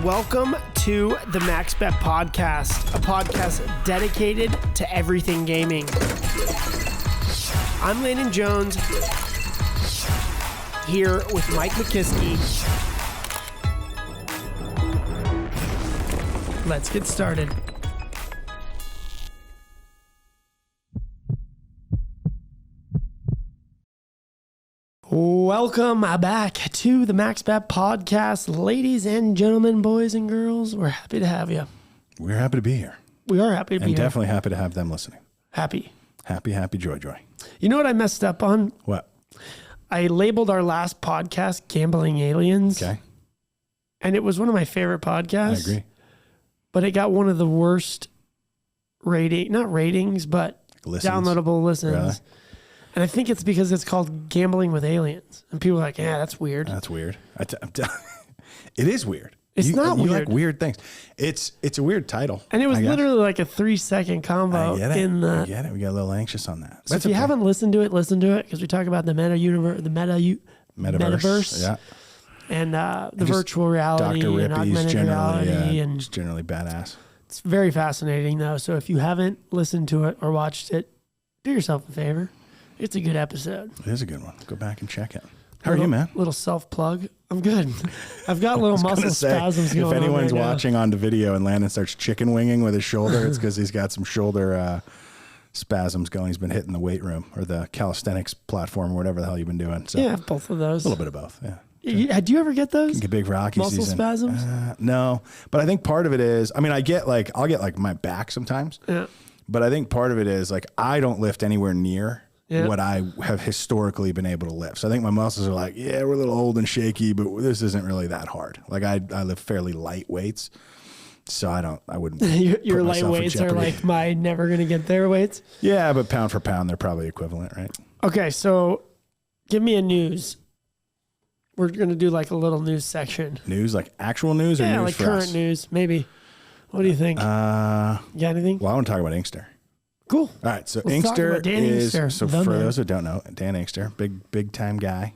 Welcome to the MaxBet Podcast, a podcast dedicated to everything gaming. I'm Landon Jones, here with Mike McKiskey. Let's get started. Welcome back to the MaxBet Podcast. Ladies and gentlemen, boys and girls, we're happy to have you. We're happy to be here. We are happy to be here. And definitely happy to have them listening. Happy. Happy, joy. You know what I messed up on? What? I labeled our last podcast Gambling Aliens. Okay. And it was one of my favorite podcasts. I agree. But it got one of the worst not ratings, but Listens. downloadable listens. Really? And I think it's because it's called Gambling with Aliens. And people are like, yeah, that's weird. That's weird. It is weird. It's not weird. You like weird things. It's a weird title. And it was literally like a 3-second combo. I get it. We got a little anxious on that. So if you haven't listened to it, listen to it, because we talk about the metaverse. Yeah. And the virtual reality Dr. and augmented reality. And it's generally badass. It's very fascinating, though. So if you haven't listened to it or watched it, do yourself a favor. It's a good episode. It is a good one. Go back and check it. How are you, man? Little self-plug. I'm good. I've got little muscle spasms going on. If anyone's right watching on the video and Landon starts chicken winging with his shoulder, it's because he's got some shoulder spasms going. He's been hitting the weight room or the calisthenics platform or whatever the hell you've been doing. So yeah, both of those. A little bit of both, yeah. Do you ever get those? Get big for hockey muscle season. spasms? No, but I think part of it is, I'll get my back sometimes. Yeah. But I think part of it is I don't lift anywhere near what I have historically been able to lift. So I think my muscles are like, yeah, we're a little old and shaky, but this isn't really that hard. Like I lift fairly light weights. So I wouldn't. Your light weights are like my never going to get there weights. Yeah, but pound for pound, they're probably equivalent, right? Okay, so give me a news. We're going to do like a little news section. News, like actual news or news like for current us? news, maybe. What do you think? You got anything? Well, I want to talk about Inkster. Cool. All right, so Let's Inkster is, Inkster, so for those who don't know, Dan Inkster, big time guy,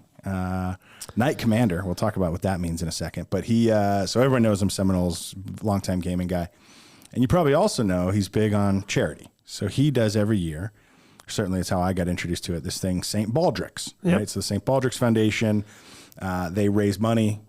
Knight Commander. We'll talk about what that means in a second. But he, so everyone knows him, Seminoles, longtime gaming guy. And you probably also know he's big on charity. So he does every year, certainly it's how I got introduced to it, this thing, St. Baldrick's, right? So the St. Baldrick's Foundation, they raise money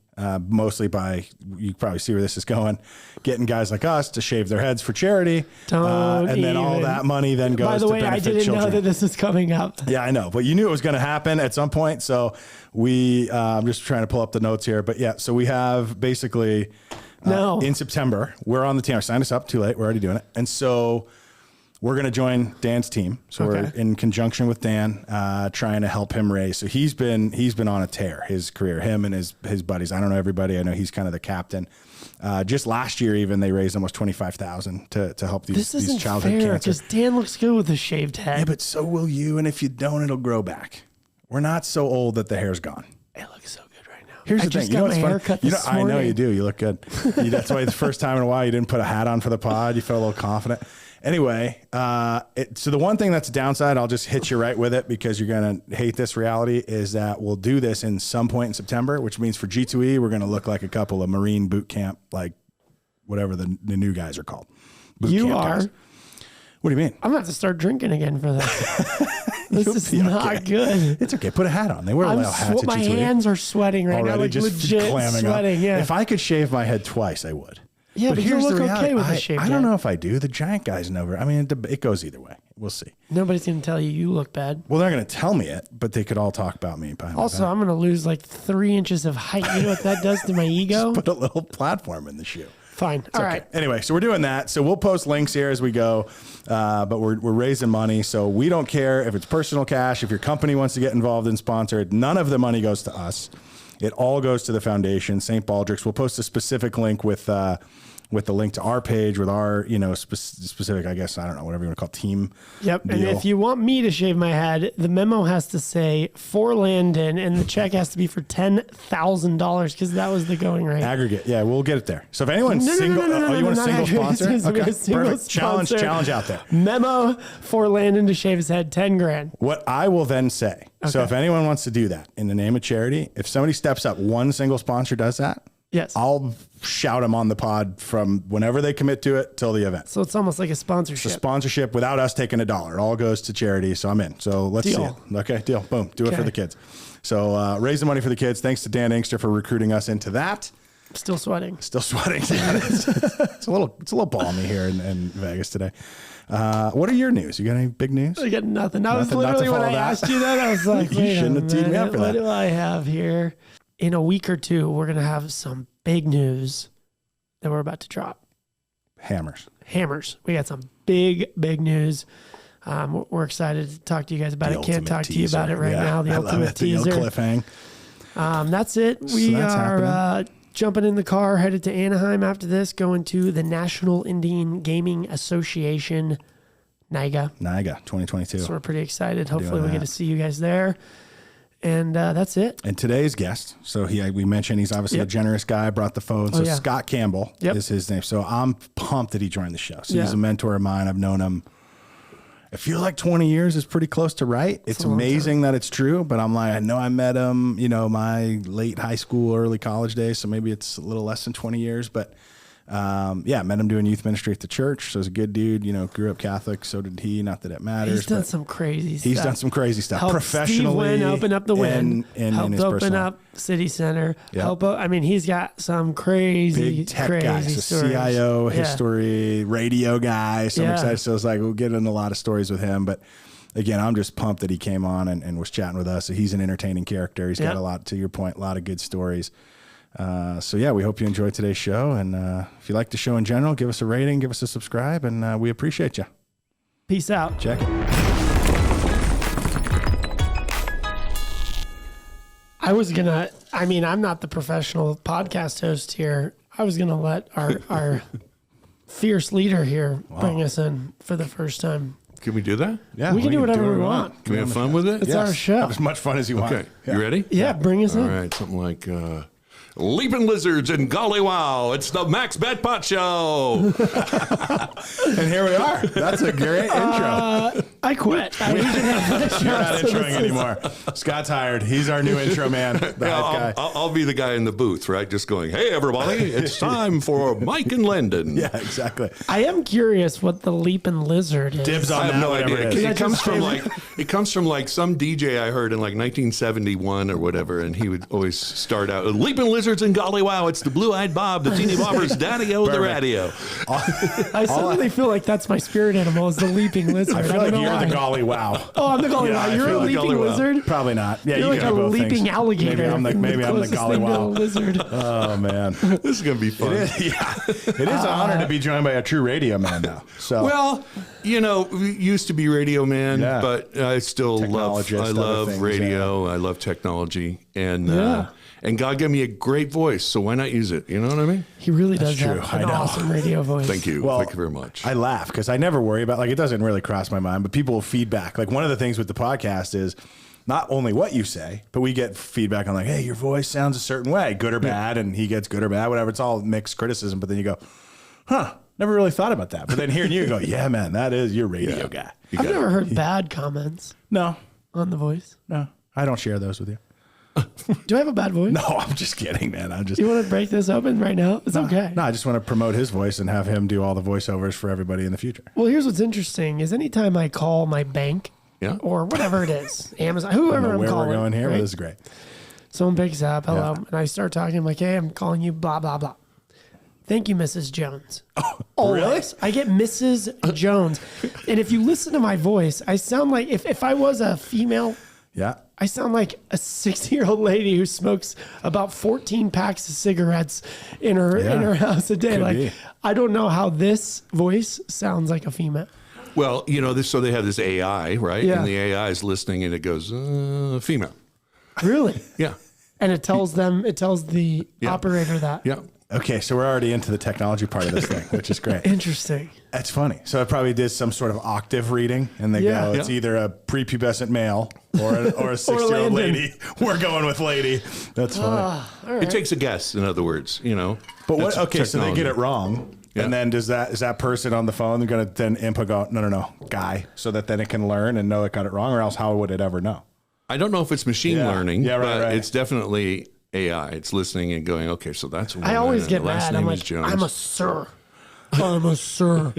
mostly by, you probably see where this is going, getting guys like us to shave their heads for charity. And then all that money then goes to benefit children. By the way, I didn't know that this is coming up. Yeah, I know. But you knew it was going to happen at some point. So I'm just trying to pull up the notes here. But yeah, so we have basically in September, we're on the team. I signed us up too late. We're already doing it. And so we're going to join Dan's team. So we're in conjunction with Dan, trying to help him raise. So he's been on a tear, his career, him and his buddies. I don't know everybody. I know he's kind of the captain. Just last year, even they raised almost $25,000 to help these childhood cancer. Because Dan looks good with a shaved head. Yeah, but so will you. And if you don't, it'll grow back. We're not so old that the hair's gone. It looks so good right now. Here's the thing. You know what's funny? I know you do. You look good. That's why the first time in a while you didn't put a hat on for the pod. You felt a little confident. Anyway, so the one thing that's a downside, I'll just hit you right with it because you're going to hate this reality, is that we'll do this in some point in September, which means for G2E, we're going to look like a couple of Marine boot camp, like whatever the new guys are called. You are. Guys. What do you mean? I'm going to have to start drinking again for that. This is not good. It's okay. Put a hat on. They wear little hats at G2E. My hands are sweating right now, like just legit sweating. Yeah. If I could shave my head twice, I would. Yeah, but you look okay with a shaved head. I don't know if I do. The giant guys never. I mean, it goes either way. We'll see. Nobody's going to tell you look bad. Well, they're going to tell me it, but they could all talk about me. Also, I'm going to lose like 3 inches of height. You know what that does to my ego? Just put a little platform in the shoe. Fine. All right. Anyway, so we're doing that. So we'll post links here as we go, but we're raising money. So we don't care if it's personal cash, if your company wants to get involved and sponsor it. None of the money goes to us. It all goes to the foundation, St. Baldrick's. We'll post a specific link with the link to our page with our, specific, I guess, I don't know, whatever you want to call team. Yep. Deal. And if you want me to shave my head, the memo has to say for Landon and the check has to be for $10,000 because that was the going rate. Aggregate. Yeah, we'll get it there. So if anyone's you want a single sponsor? Okay, perfect. Challenge out there. Memo for Landon to shave his head, $10,000. What I will then say, so if anyone wants to do that in the name of charity, if somebody steps up, one single sponsor does that, Yes. I'll shout them on the pod from whenever they commit to it till the event. So it's almost like a It's sponsorship. a sponsorship without us taking $1. It all goes to charity. So I'm in. So let's see Deal. it. Okay, deal. Boom. Do it for Okay. the kids. So raise the money for the kids. Thanks to Dan Inkster for recruiting us into that. Still sweating. Still sweating. It's a little balmy here in Vegas today. What are your news? You got any big news? I got nothing. That was Nothing- not to literally when follow I that? asked you that. I was like, You wait shouldn't a have teed me up minute. for What that. do I have here? In a week or two, we're going to have some big news that we're about to drop. Hammers. We got some big news. We're excited to talk to you guys about The it. Can't ultimate talk to you about it teaser. right Yeah, now. The I love ultimate it. The old teaser. cliffhang. That's it. So We that's are jumping in the car, headed to Anaheim after this, going to the National Indian Gaming Association, NIGA. NIGA 2022. So we're pretty excited. Hopefully we that. get to see you guys there. And that's it. And today's guest, so we mentioned he's obviously a Yep. generous guy, brought the phone. So yeah. Scott Campbell Yep. is his name. So I'm pumped that he joined the show. So Yeah. he's a mentor of mine. I've known him. I feel like 20 years is pretty close to right. It's a long amazing that it's true, but I'm like, I know I met him, my late high school, early college days. So maybe it's a little less than 20 years, but met him doing youth ministry at the church. So he's a good dude, grew up Catholic. So did he. Not that it matters. He's done but some crazy stuff. he's done some crazy stuff Helped professionally. Steve Wynn open up the Wynn. in Helped his open personal. up City Center. Yep. He's got some crazy, Big tech crazy guy, so stories. CIO, Yeah. history, radio guy. So I'm Yeah. excited. So it's like we'll get into a lot of stories with him. But again, I'm just pumped that he came on and was chatting with us. So he's an entertaining character. He's got Yep. a lot, to your point, a lot of good stories. We hope you enjoyed today's show. And if you like the show in general, give us a rating, give us a subscribe, and we appreciate you. Peace out. Check it. I'm not the professional podcast host here. I was going to let our fierce leader here bring us in for the first time. Can we do that? Yeah, We can do whatever we want. Can we have fun with it? It's our show. Have as much fun as you want. Okay. Yeah. You ready? Yeah, bring us All in. right. Something like Leaping Lizards and Golly Wow. It's the Max Betpot Show. And here we are. That's a great intro. I quit. I usually have You're not introing anymore. Scott's hired. He's our new intro man. The Yeah, hype guy. I'll be the guy in the booth, right? Just going, hey, everybody, it's time for Mike and Landon. Yeah, exactly. I am curious what the leaping lizard is. Dibs on I have that, no whatever idea. it is. that It comes just from favorite? like some DJ I heard in like 1971 or whatever, and he would always start out Leaping Lizards and Golly Wow. It's the Blue-Eyed Bob, the Teeny Bobbers, Daddy-O, the Perfect. Radio. I suddenly feel like that's my spirit animal is the leaping lizard. I feel don't like know you're why. the golly wow. Oh, I'm the golly Yeah, wow. I You're feel a the leaping golly wow. lizard? Probably not. Yeah, You're you like can a have both leaping things. alligator. Maybe I'm the closest golly thing to a wow. lizard. Oh man, This is going to be fun. it is an honor to be joined by a true radio man now. So Well, we used to be radio man, Yeah. but I still love Technologist, other love things, radio. I love technology, and Yeah. and God gave me a great voice, so why not use it? You know what I mean? He really does true. have I an know. awesome radio voice. Thank you. Well, Thank you very much. I laugh because I never worry about it doesn't really cross my mind, but people will feedback. Like one of the things with the podcast is not only what you say, but we get feedback on like, hey, your voice sounds a certain way, good or bad, and he gets good or bad, whatever. It's all mixed criticism. But then you go, never really thought about that. But then hearing you go, yeah, man, that is your radio guy. You I've got it. never heard bad comments No, on the voice. I don't share those with you. Do I have a bad voice? No, I'm just kidding, man. I'm just You want to break this open right now? It's okay. No, I just want to promote his voice and have him do all the voiceovers for everybody in the future. Well, here's what's interesting is anytime I call my bank Yeah. or whatever it is, Amazon, I don't whoever know I'm where calling. we're going here, right? but this is great. Someone picks up, hello, Yeah. and I start talking. I'm like, hey, I'm calling you, blah, blah, blah. Thank you, Mrs. Jones. Always. I get Mrs. Jones. And if you listen to my voice, I sound like, if I was a female, Yeah. I sound like a 60-year-old lady who smokes about 14 packs of cigarettes in her house a day. Could Like, be. I don't know how this voice sounds like a female. Well, so they have this AI, right? Yeah. And the AI is listening, and it goes, female. Really? Yeah. And it tells the operator that. Yeah. Okay, so we're already into the technology part of this thing, which is great. Interesting. That's funny. So it probably did some sort of octave reading, and they Yeah. go, it's Yeah. either a prepubescent male or a 60-year-old Landon. lady. We're going with lady. That's funny. It takes a guess, in other words, But what? That's Okay, so they get technology. it wrong, Yeah. and then is that person on the phone going to then input go no guy, so that then it can learn and know it got it wrong, or else how would it ever know? I don't know if it's machine Yeah. learning, Yeah, right, but right. it's definitely AI. It's listening and going, okay, so that's a woman. I always and get the last mad. I'm name is like, Jones. I'm a sir. I'm a sir.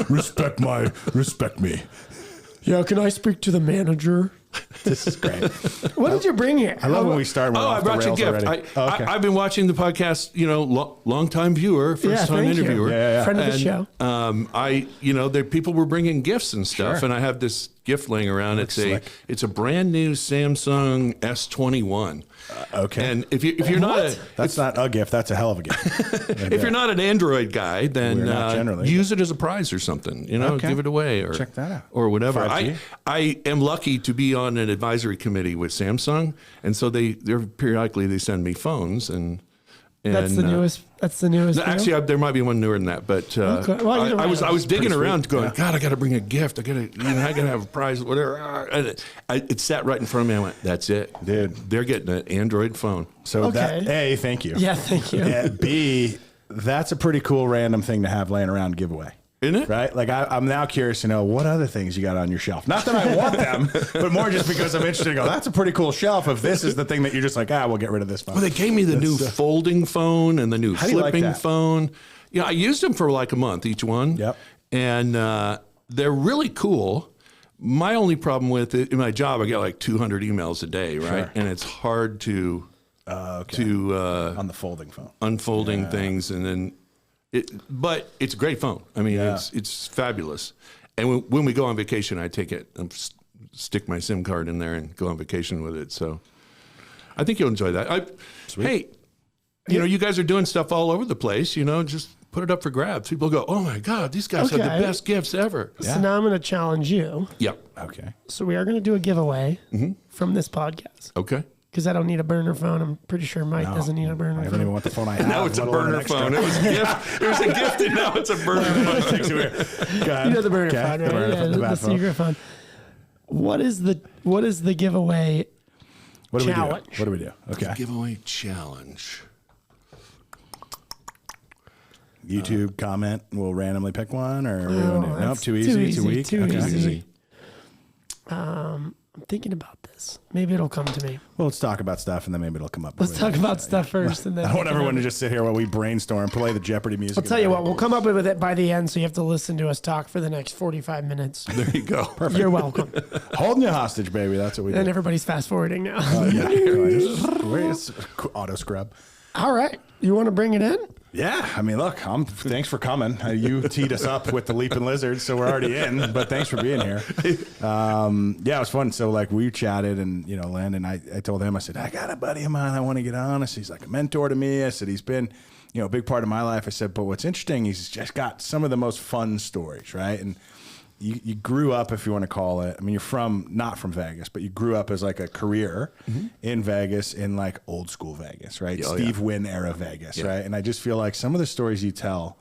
respect me. Yeah, can I speak to the manager? This is great. What did you bring here? I love when we start. We're Oh, I off the brought you a rails gift. already. Okay. I've been watching the podcast, long time viewer, first time thank you. interviewer. Yeah. Friend of the And, show. there people were bringing gifts and stuff, Sure. and I have this gift laying around. Slick. It's a brand new Samsung S21. Okay. And if you're not That's not a gift. That's a hell of a gift. if you're not an Android guy, then We're not generally. use it as a prize or something. Okay. Give it away or Check that out. or whatever. 5G. I am lucky to be on an advisory committee with Samsung, and so they're periodically they send me phones and. That's the newest. That's the newest. deal? Actually, there might be one newer than that, but Okay. Well, either way, I was digging pretty around, sweet. going, Yeah. God, I got to bring a gift. I got to have a prize, whatever. And it sat right in front of me. I went, that's it, Dude. They're getting an Android phone. So that Okay. A, thank you. Yeah, thank you. B, that's a pretty cool random thing to have laying around giveaway. Isn't it? Right? Like I'm now curious to know what other things you got on your shelf. Not that I want them, but more just because I'm interested to go, that's a pretty cool shelf. If this is the thing that you're just like, we'll get rid of this phone. Well, they gave me the new folding phone and the new How do you like flipping that? phone. I used them for like a month, each one. Yep. And they're really cool. My only problem with it, in my job, I get like 200 emails a day, right? Sure. And it's hard to on the folding phone. unfolding things, and then but it's a great phone. I mean, Yeah. it's fabulous. And when we go on vacation, I take it and stick my SIM card in there and go on vacation with it. So I think you'll enjoy that. Hey, you guys are doing stuff all over the place. Just put it up for grabs. People go, oh my God, these guys have Okay. the best gifts ever. So now I'm going to challenge you. Yep. Okay. So we are going to do a giveaway from this podcast Okay. because I don't need a burner phone. I'm pretty sure Mike doesn't need a burner I don't phone. even want the phone I have. Now it's a let alone burner an extra. phone. It was a gift. It was a gift, and now it's a burner phone. Go ahead. You know the burner Okay, phone, the right? burner Yeah, phone, the the bad phone. secret phone. What is the giveaway? What do we do? challenge. What do we do? Okay. Giveaway challenge. YouTube comment. We'll randomly pick one, or what do we want to do? Nope. that's Too too easy. easy, Too weak. too Okay. easy. I'm thinking about this. Maybe it'll come to me. Well, let's talk about stuff, and then maybe it'll come up. Let's talk about stuff first, and then I don't want everyone to just sit here while we brainstorm, play the Jeopardy music. I'll tell you what. We'll come up with it by the end, so you have to listen to us talk for the next 45 minutes. There you go. You're welcome. Holding you hostage, baby. That's what we do. And everybody's fast forwarding now. Yeah. Where's auto scrub? All right, you want to bring it in? Yeah, I mean, look, thanks for coming. You teed us up with the leaping lizards, so we're already in. But thanks for being here. Yeah, it was fun. So like we chatted, and Landon, I told him, I said, I got a buddy of mine I want to get on. I said, he's like a mentor to me. I said, he's been a big part of my life. I said, but what's interesting, he's just got some of the most fun stories, right? And you grew up, if you want to call it. I mean, you're not from Vegas, but you grew up as like a career in Vegas, in like old school Vegas, right? Oh, Steve Wynn era Vegas, Yeah. right? And I just feel like some of the stories you tell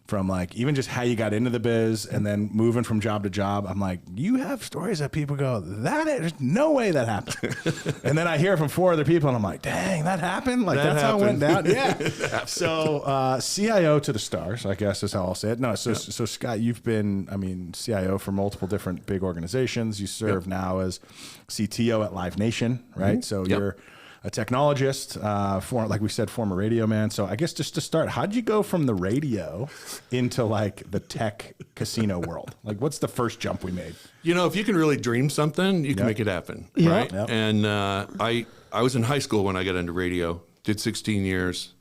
from like even just how you got into the biz and then moving from job to job, I'm like, you have stories that people go, there's no way that happened. And then I hear from 4 other people and I'm like, dang, that happened? Like That that's how it went down. happened. Yeah. So CIO to the stars, I guess is how I'll say it. No, so Scott, you've been, CIO for multiple different big organizations. You serve now as CTO at Live Nation, right? So you're a technologist, like we said, former radio man. So I guess just to start, how'd you go from the radio into like the tech casino world? Like, what's the first jump we made? If you can really dream something, you can make it happen, Yeah. right? Yep. And I was in high school when I got into radio. Did 16 years.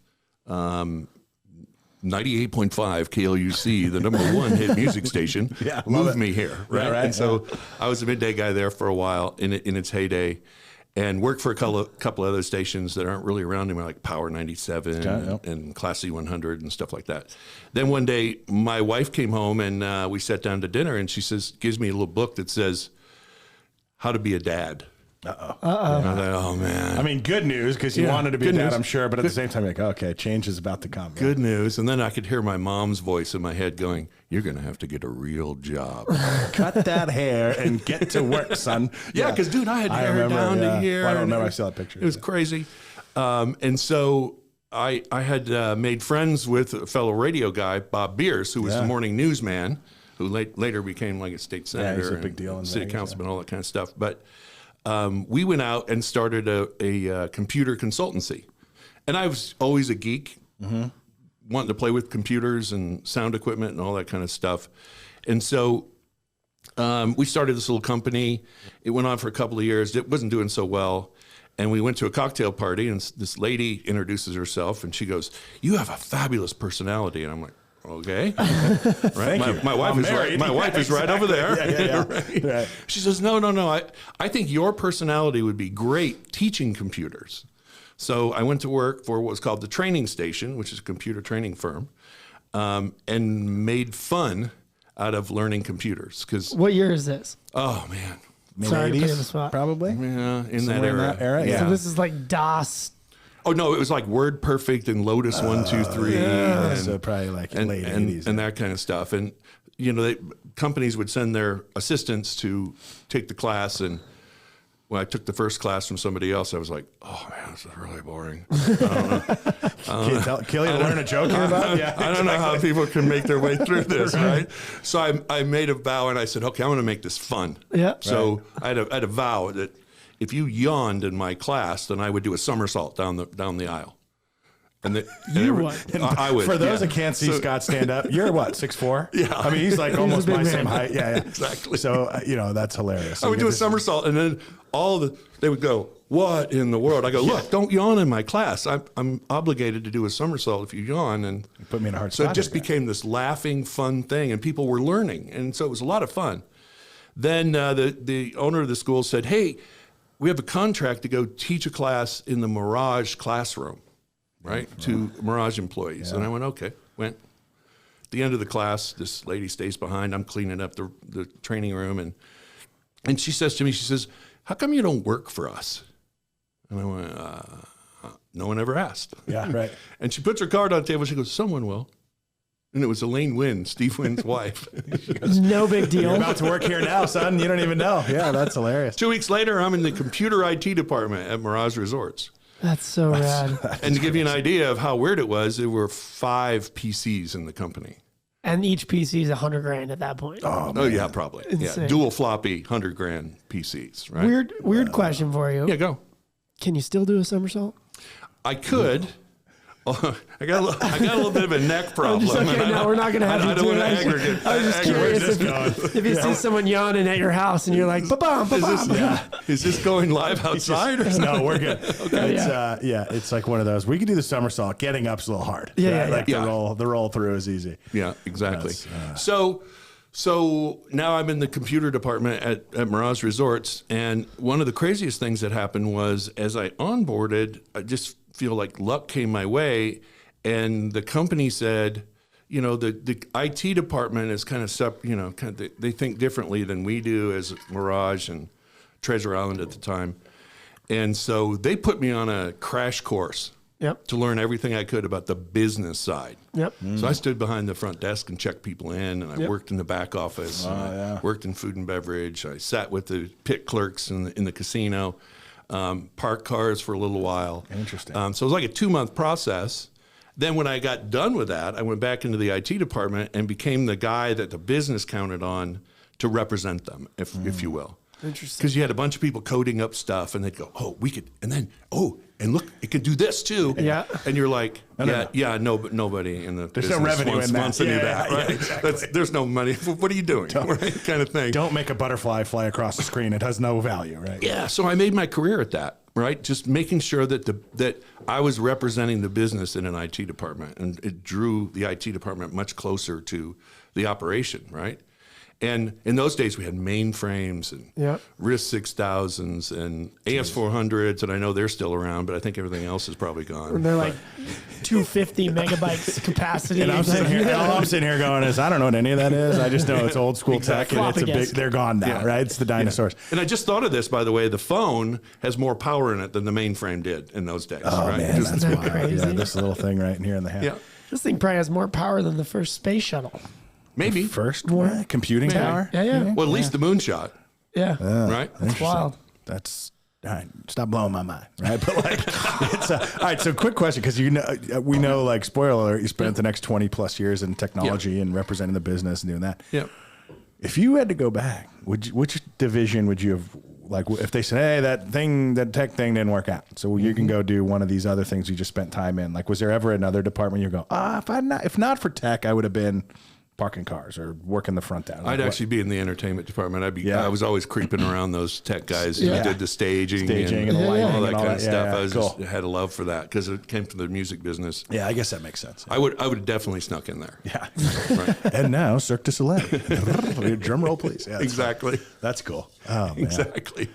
98.5 KLUC, the number 1 hit music station, love moved it. me here, right? right, And so I was a midday guy there for a while in its heyday, and worked for a couple other stations that aren't really around anymore, like Power 97 yep. and Classy 100 and stuff like that. Then one day, my wife came home, and we sat down to dinner, and she gives me a little book that says, How to Be a Dad. Uh-oh. I thought, oh, man. I mean, good news, because you wanted to be a good dad, news. I'm sure. But at the same time, you're like, okay, change is about to come. Good news. And then I could hear my mom's voice in my head going, you're going to have to get a real job. Cut that hair and get to work, son. Yeah, because, dude, I had hair remember, down yeah. to here. Well, I don't and remember. it I was- saw that picture. It was crazy. And so I had made friends with a fellow radio guy, Bob Bierce, who was the morning newsman, who later became like a state senator he's a big and deal in city Vegas, councilman, all that kind of stuff. But we went out and started a computer consultancy. And I was always a geek, wanting to play with computers and sound equipment and all that kind of stuff. And so we started this little company. It went on for a couple of years. It wasn't doing so well. And we went to a cocktail party, and this lady introduces herself, and she goes, "You have a fabulous personality." And I'm like, "Okay." Right? My wife is right. My wife is right over there. Right? Right. She says, No. I think your personality would be great teaching computers. So I went to work for what was called the Training Station, which is a computer training firm, and made fun out of learning computers. Because What year is this? oh man, Sorry to put you on the Mid-80s, spot. probably. yeah, in that Somewhere in era. that era, Yeah. So this is like DOS. Oh no, it was like WordPerfect and Lotus 1, 2, 3, So probably like and, late and, 80s. and that kind of stuff. And companies would send their assistants to take the class. And when I took the first class from somebody else, I was like, "Oh man, this is really boring." Kill you to learn a joke here about? Yeah, I don't know how people can make their way through this, right? So I made a vow, and I said, "Okay, I'm going to make this fun." Yeah. So I had a vow that if you yawned in my class, then I would do a somersault down the aisle. And I would. For those yeah. that can't see Scott stand up, you're what, 6'4"? Yeah. I mean, he's like almost big my man. same height. Yeah. Exactly. So, that's hilarious. I would do a somersault, and then they would go, "What in the world?" I go, "Look, don't yawn in my class. I'm obligated to do a somersault if you yawn." And Put me in a hard so spot it just here, became this laughing, fun thing, and people were learning, and so it was a lot of fun. Then the owner of the school said, "Hey, we have a contract to go teach a class in the Mirage classroom, right, to Mirage employees." And I went, "Okay." Went. At the end of the class, this lady stays behind. I'm cleaning up the training room, and she says to me, she says, "How come you don't work for us?" And I went, "No one ever asked." Yeah, right. And she puts her card on the table. She goes, "Someone will." And it was Elaine Wynn, Steve Wynn's wife. She goes, No big You're deal. about to work here now, son. You don't even know. Yeah, that's hilarious. 2 weeks later, I'm in the computer IT department at Mirage Resorts. That's so rad. And to give you an idea of how weird it was, there were 5 PCs in the company. And each PC is $100,000 at that point. Oh yeah, probably. Insane. Yeah, dual floppy, $100,000 PCs, right? Weird question for you. Yeah, go. Can you still do a somersault? I could. I got a little bit of a neck problem. Okay, no, we're not going to have you I don't do want it. to aggregate. I was just curious if you see someone yawning at your house and you're like, ba-bum, ba-bum. Is this going live outside or something? No, we're good. It's like one of those. We can do the somersault. Getting up's a little hard. Yeah, Like yeah. the roll through is easy. Yeah, exactly. That's, So now I'm in the computer department at Mirage Resorts, and one of the craziest things that happened was as I onboarded, I just feel like luck came my way, and the company said, the IT department is kind of they think differently than we do as Mirage and Treasure Island at the time, and so they put me on a crash course. Yep. To learn everything I could about the business side. Yep. So I stood behind the front desk and checked people in, and I worked in the back office. And I worked in food and beverage. I sat with the pit clerks in the casino, parked cars for a little while. Interesting. So it was like a 2-month process. Then when I got done with that, I went back into the IT department and became the guy that the business counted on to represent them, if you will. Interesting. Because you had a bunch of people coding up stuff, and they'd go, "Oh, we could," and then, "Oh, and look, it can do this too." Yeah. And you're like, no. "No, but nobody in the There's no business revenue in that. wants to do Yeah, that, yeah, right? exactly. There's no money. What are you doing, right? Kind of thing. Don't make a butterfly fly across the screen. It has no value, right? Yeah. So I made my career at that, right? Just making sure that that I was representing the business in an IT department, and it drew the IT department much closer to the operation, right? And in those days, we had mainframes and RISC 6000s and AS400s, and I know they're still around, but I think everything else is probably gone. And they're like 250 megabytes capacity. And I'm sitting here, all I'm sitting here going is, I don't know what any of that is. I just know it's old school tech, and it's a big. They're gone now, right? It's the dinosaurs. And I just thought of this, by the way. The phone has more power in it than the mainframe did in those days. Oh right? man, Just- that's that wild. crazy? Yeah, this little thing right in here in the hand. yeah, This thing probably has more power than the first space shuttle. maybe. First computing power. Yeah. Well, at least the moonshot, Yeah. right? It's wild. That's all right. Stop blowing my mind, right? But like, it's all right. So, quick question, because we know, like, spoiler alert, you spent the next 20 plus years in technology and representing the business and doing that. Yeah. If you had to go back, which division would you have, like, if they said, hey, that tech thing didn't work out, so you can go do one of these other things you just spent time in. Like, was there ever another department you go, if not for tech, I would have been parking cars or working the front desk? I'd actually be in the entertainment department. I was always creeping around those tech guys who did the staging and the lighting all that and all kind of that. stuff. Yeah, I was cool. just had a love for that because it came from the music business. Yeah, I guess that makes sense. I would have definitely snuck in there. Yeah. Right. And now, Cirque du Soleil. Drum roll, please. Yeah, Exactly. That's cool. Oh, man. Exactly.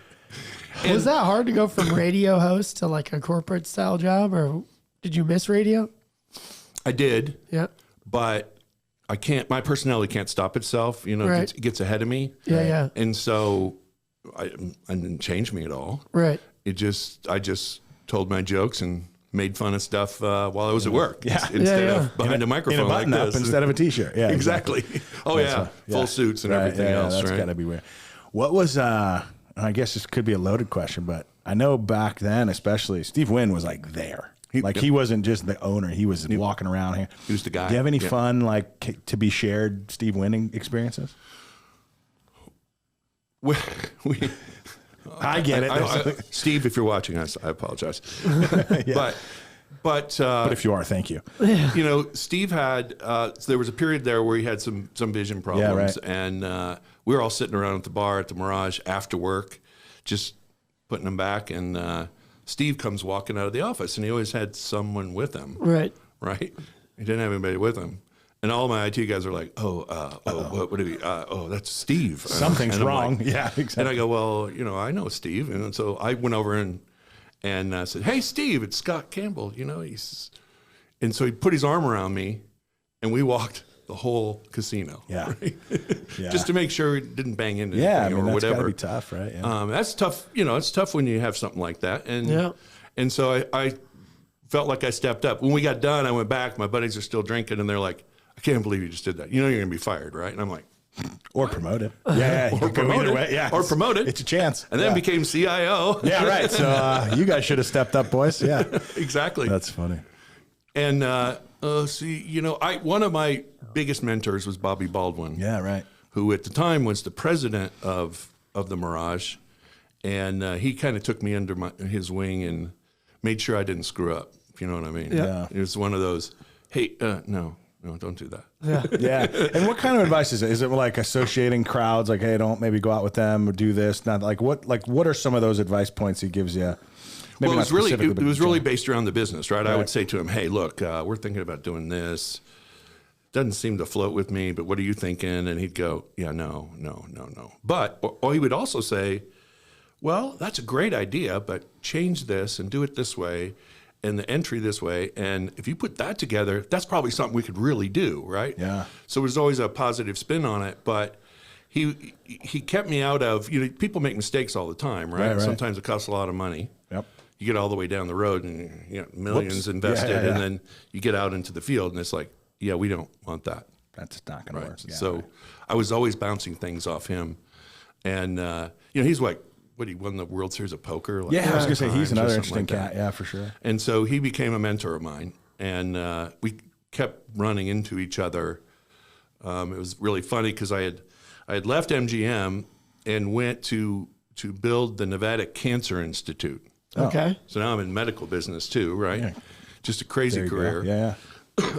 Was that hard to go from radio host to like a corporate style job, or did you miss radio? I did, Yeah. but I can't. My personality can't stop itself. You know, Right. it gets ahead of me. Yeah, yeah. And so I didn't change me at all. Right. I just told my jokes and made fun of stuff while I was at work. Yeah. Instead Yeah, yeah. of behind a In a microphone like button-up this. instead of a T-shirt. Yeah, Exactly. Oh, That's yeah. right. Full suits and everything else, That's right? got to be weird. What was, I guess this could be a loaded question, but I know back then, especially, Steve Wynn was like there. He wasn't just the owner. He was walking around here. He was the guy. Do you have any Yeah. fun, like, to be shared Steve Wynn experiences? We, I get it. Steve, if you're watching us, I apologize. But if you are, thank you. you know, Steve had so there was a period there where he had some vision problems, right. and we were all sitting around at the bar at the Mirage after work, just putting them back. And Steve comes walking out of the office, and he always had someone with him. Right. Right? He didn't have anybody with him. And all my IT guys are like, what do we, that's Steve. Something's and I'm wrong. like- Yeah, exactly. And I go, well, you know, I know Steve. And so I went over and said, hey, Steve, it's Scott Campbell. You know, and so he put his arm around me and we walked the whole casino. Yeah. Right? Yeah. Just to make sure it didn't bang into Yeah, I anything mean, or that's got to whatever. be tough, right? Yeah. That's tough. You know, it's tough when you have something like that. And Yeah. and so I felt like I stepped up. When we got done, I went back. My buddies are still drinking, and they're like, I can't believe you just did that. You know you're going to be fired, right? And I'm like, Or promoted. Yeah, you or could go either promoted. way. Yeah, Or promoted. It's a chance. and then yeah. became CIO. Yeah, right. So you guys should have stepped up, boys. Yeah. Exactly. That's funny. And see, you know, one of my biggest mentors was Bobby Baldwin. Yeah, right. Who at the time was the president of the Mirage, and he kind of took me under his wing and made sure I didn't screw up. If you know what I mean? Yeah. It was one of those. Hey, no, don't do that. Yeah. And what kind of advice is it? Is it like associating crowds? Like, hey, don't maybe go out with them or do this. Not like what are some of those advice points he gives you? Maybe Well, not it was specifically, but really generally. based around the business, right? I would say to him, "Hey, look, we're thinking about doing this. Doesn't seem to float with me, but what are you thinking?" And he'd go, "Yeah, no." But or he would also say, "Well, that's a great idea, but change this and do it this way, and the entry this way, and if you put that together, that's probably something we could really do, right?" Yeah. So there's always a positive spin on it, but he kept me out of, you know, people make mistakes all the time, right? Right. Sometimes it costs a lot of money. Yep. You get all the way down the road and you know, millions Whoops. invested, Yeah. and then you get out into the field and it's like, yeah, we don't want that. That's not going to work. Yeah, So right. I was always bouncing things off him, and you know, he's like, what, he won the World Series of Poker? Like Yeah, I was going to say he's times or another something interesting like cat. that. Yeah, for sure. And so he became a mentor of mine, and we kept running into each other. It was really funny because I had left MGM and went to build the Nevada Cancer Institute. Okay. So now I'm in medical business too, right? Yeah. Just a crazy There you go. career. Yeah.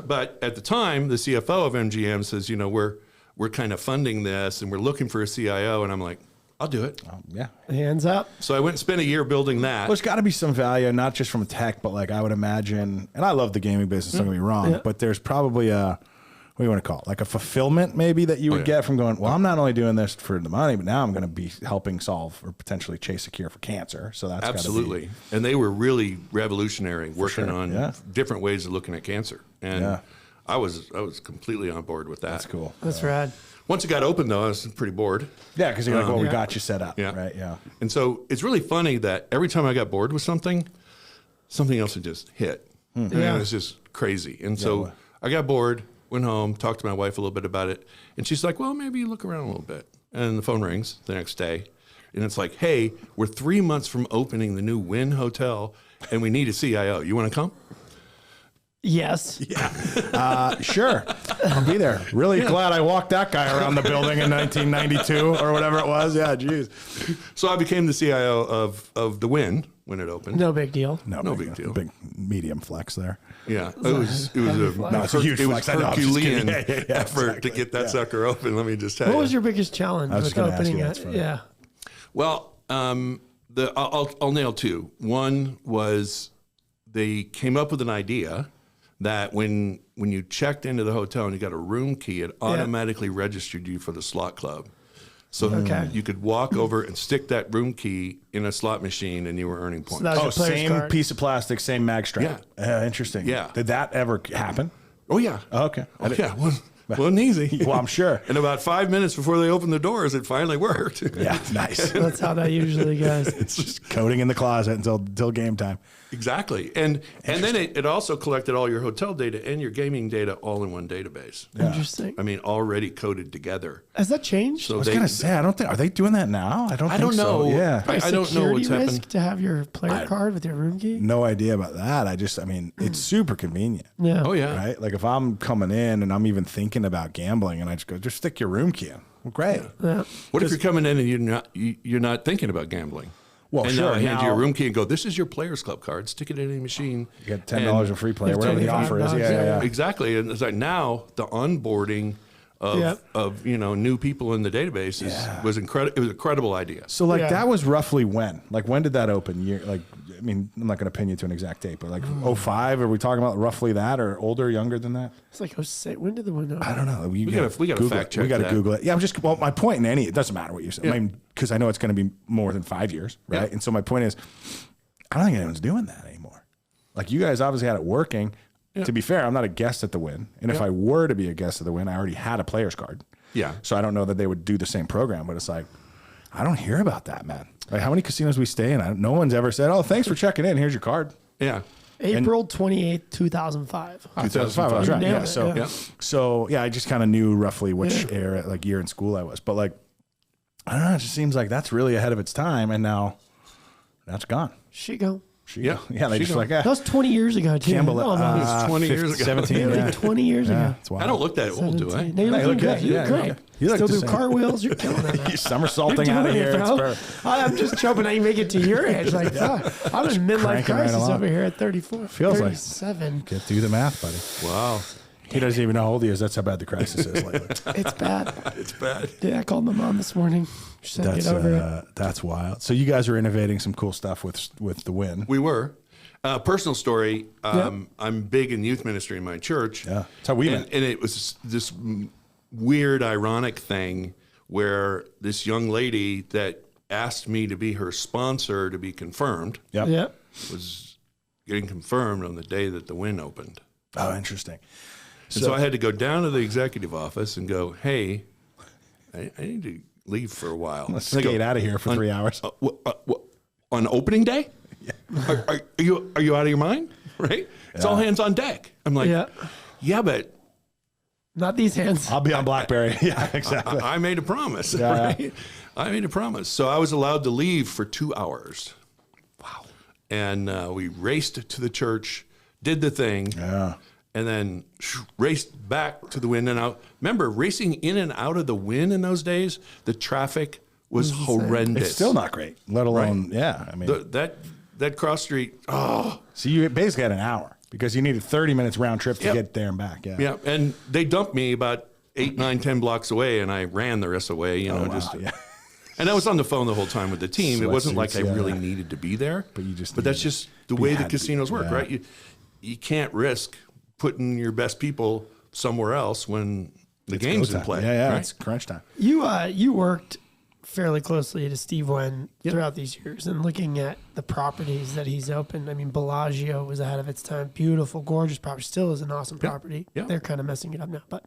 But at the time, the CFO of MGM says, you know, we're kind of funding this and we're looking for a CIO, and I'm like, I'll do it. Yeah. Hands up. So I went and spent a year building that. Well, there's got to be some value, not just from tech, but like I would imagine, and I love the gaming business, don't get me wrong, Yeah. but there's probably what do you want to call it? Like a fulfillment maybe that you would get from going, well, I'm not only doing this for the money, but now I'm going to be helping solve or potentially chase a cure for cancer. So that's Absolutely. Gotta And they were really revolutionary, working sure, on yeah. different ways of looking at cancer. And Yeah. I was completely on board with that. That's cool. That's rad. Once it got open, though, I was pretty bored. Yeah, because you're like, well, we Yeah. got you set up, Yeah. right? Yeah. And so it's really funny that every time I got bored with something else would just hit. And Yeah. it was just crazy. And so I got bored, went home, talked to my wife a little bit about it. And she's like, well, maybe you look around a little bit. And the phone rings the next day. And it's like, hey, we're 3 months from opening the new Wynn Hotel, and we need a CIO. You want to come? Yes. Sure, I'll be there. Really glad I walked that guy around the building in 1992 or whatever it was. Yeah, geez. So I became the CIO of the Wynn when it opened. No big deal. No big deal. Big medium flex there. Yeah, it was No, it's a huge it was flex. I know, I'm just kidding. Herculean Yeah, effort exactly. to get that sucker open. Let me just tell What you. was your biggest challenge was with gonna ask opening you, it? that's funny. Yeah. Well, I'll nail two. One was they came up with an idea that when you checked into the hotel and you got a room key, it automatically registered you for the slot club. So you could walk over and stick that room key in a slot machine and you were earning points. that was your player's Same card. piece of plastic, same mag strap. Interesting. Yeah. Did that ever happen? Oh, yeah. Okay. Oh, yeah. Wasn't easy. Well, I'm sure. And about 5 minutes before they opened the doors, it finally worked. Yeah, nice. That's how that usually goes. It's just coding in the closet until game time. Exactly. And then it also collected all your hotel data and your gaming data all in one database. Interesting. I mean, already coded together. Has that changed? So I was gonna say, I don't think, are they doing that now? I don't think know. so. Yeah. I don't know what's Security risk happened. to have your player card with your room key? No idea about that. I mean, it's super convenient. Yeah. Oh, yeah. Right? Like if I'm coming in and I'm even thinking about gambling and I just go, just stick your room key in. Well, great. Yeah. What if you're coming in and you're not thinking about gambling? Well, and sure. now I hand you now your room key and go, this is your Players Club card. Stick it in any machine. You get $10 a free play, whatever the offer is. $25, Yeah. Exactly. And it's like now the onboarding of new people in the database was incredible. It was a credible idea. So like Yeah. that was roughly when? Like when did that open? I mean, I'm not going to pin you to an exact date, but like 05, are we talking about roughly that or older, younger than that? It's like, when did the window? I don't know. We gotta Google fact it. check We got to that. Google it. Yeah, my point in it doesn't matter what you say. I mean, because I know it's going to be more than 5 years, right? Yeah. And so my point is, I don't think anyone's doing that anymore. Like you guys obviously had it working. Yeah. To be fair, I'm not a guest at the Wynn. And if I were to be a guest at the Wynn, I already had a player's card. Yeah. So I don't know that they would do the same program, but it's like, I don't hear about that, man. Like how many casinos we stay in, no one's ever said, oh, thanks for checking in. Here's your card. Yeah. April 28th, 2005. 2005, I was right. Nailed Yeah. it, So, yeah. so I just kind of knew roughly which era, like year in school I was. But like, I don't know. It just seems like that's really ahead of its time, and now that's gone. She go. Yeah. Yeah. They She just go. like, That was 20 years ago, too. Campbell. Oh, no. It was 20 years ago. 17. Really, Yeah. 20 years Yeah, ago. it's wild. I don't look that old, do I? 17. No, you're you looking look good. good. You Yeah, look you great. look- you look Still the do same. cartwheels. You're killing it, man. You're somersaulting You're out of doing here. it, It's bro. perfect. I'm just hoping I make it to your age. Like, fuck. I'm in midlife cranking right crisis along. over here at 34. Feels like- 37. Get through the math, buddy. Wow. He doesn't even know how old he is. That's how bad the crisis is lately. It's bad. It's bad. Yeah, I called my mom this morning. She said, That's get over it. that's wild. So you guys are innovating some cool stuff with the Wynn. We were. Personal story. I'm big in youth ministry in my church. Yeah. That's how we and, met. and it was this weird, ironic thing where this young lady that asked me to be her sponsor to be confirmed Yep. Yeah. was getting confirmed on the day that the Wynn opened. Oh, interesting. And so I had to go down to the executive office and go, hey, I need to leave for a while. Let's And they skate go, out of here for 3 hours. on opening day? Are you out of your mind? Right? It's all hands on deck. I'm like, yeah, but Not these hands. I'll be on BlackBerry. Yeah, exactly. I made a promise. Yeah. Right? I made a promise. So I was allowed to leave for 2 hours. Wow. And we raced to the church, did the thing, Yeah. and then raced back to the Wynn. And out. Remember, racing in and out of the Wynn in those days, the traffic was horrendous. It's still not great, let alone, yeah. I mean, That cross street, oh, so you basically had an hour because you needed 30 minutes round trip to Yep. get there and back. Yeah. yeah. And they dumped me about 8, 9, 10 blocks away, and I ran the rest of the way, Wow, just. yeah. And I was on the phone the whole time with the team. It wasn't like I Sweatsuits, yeah. really needed to be there. But you just But that's needed- just the you way the had to be, casinos work, yeah. right? You can't risk putting your best people somewhere else when the game's Go in time. play. Yeah, yeah. right? It's crunch time. You worked fairly closely to Steve Wynn throughout these years, and looking at the properties that he's opened. I mean, Bellagio was ahead of its time. Beautiful, gorgeous property. Still is an awesome property. Yeah. They're kind of messing it up now, but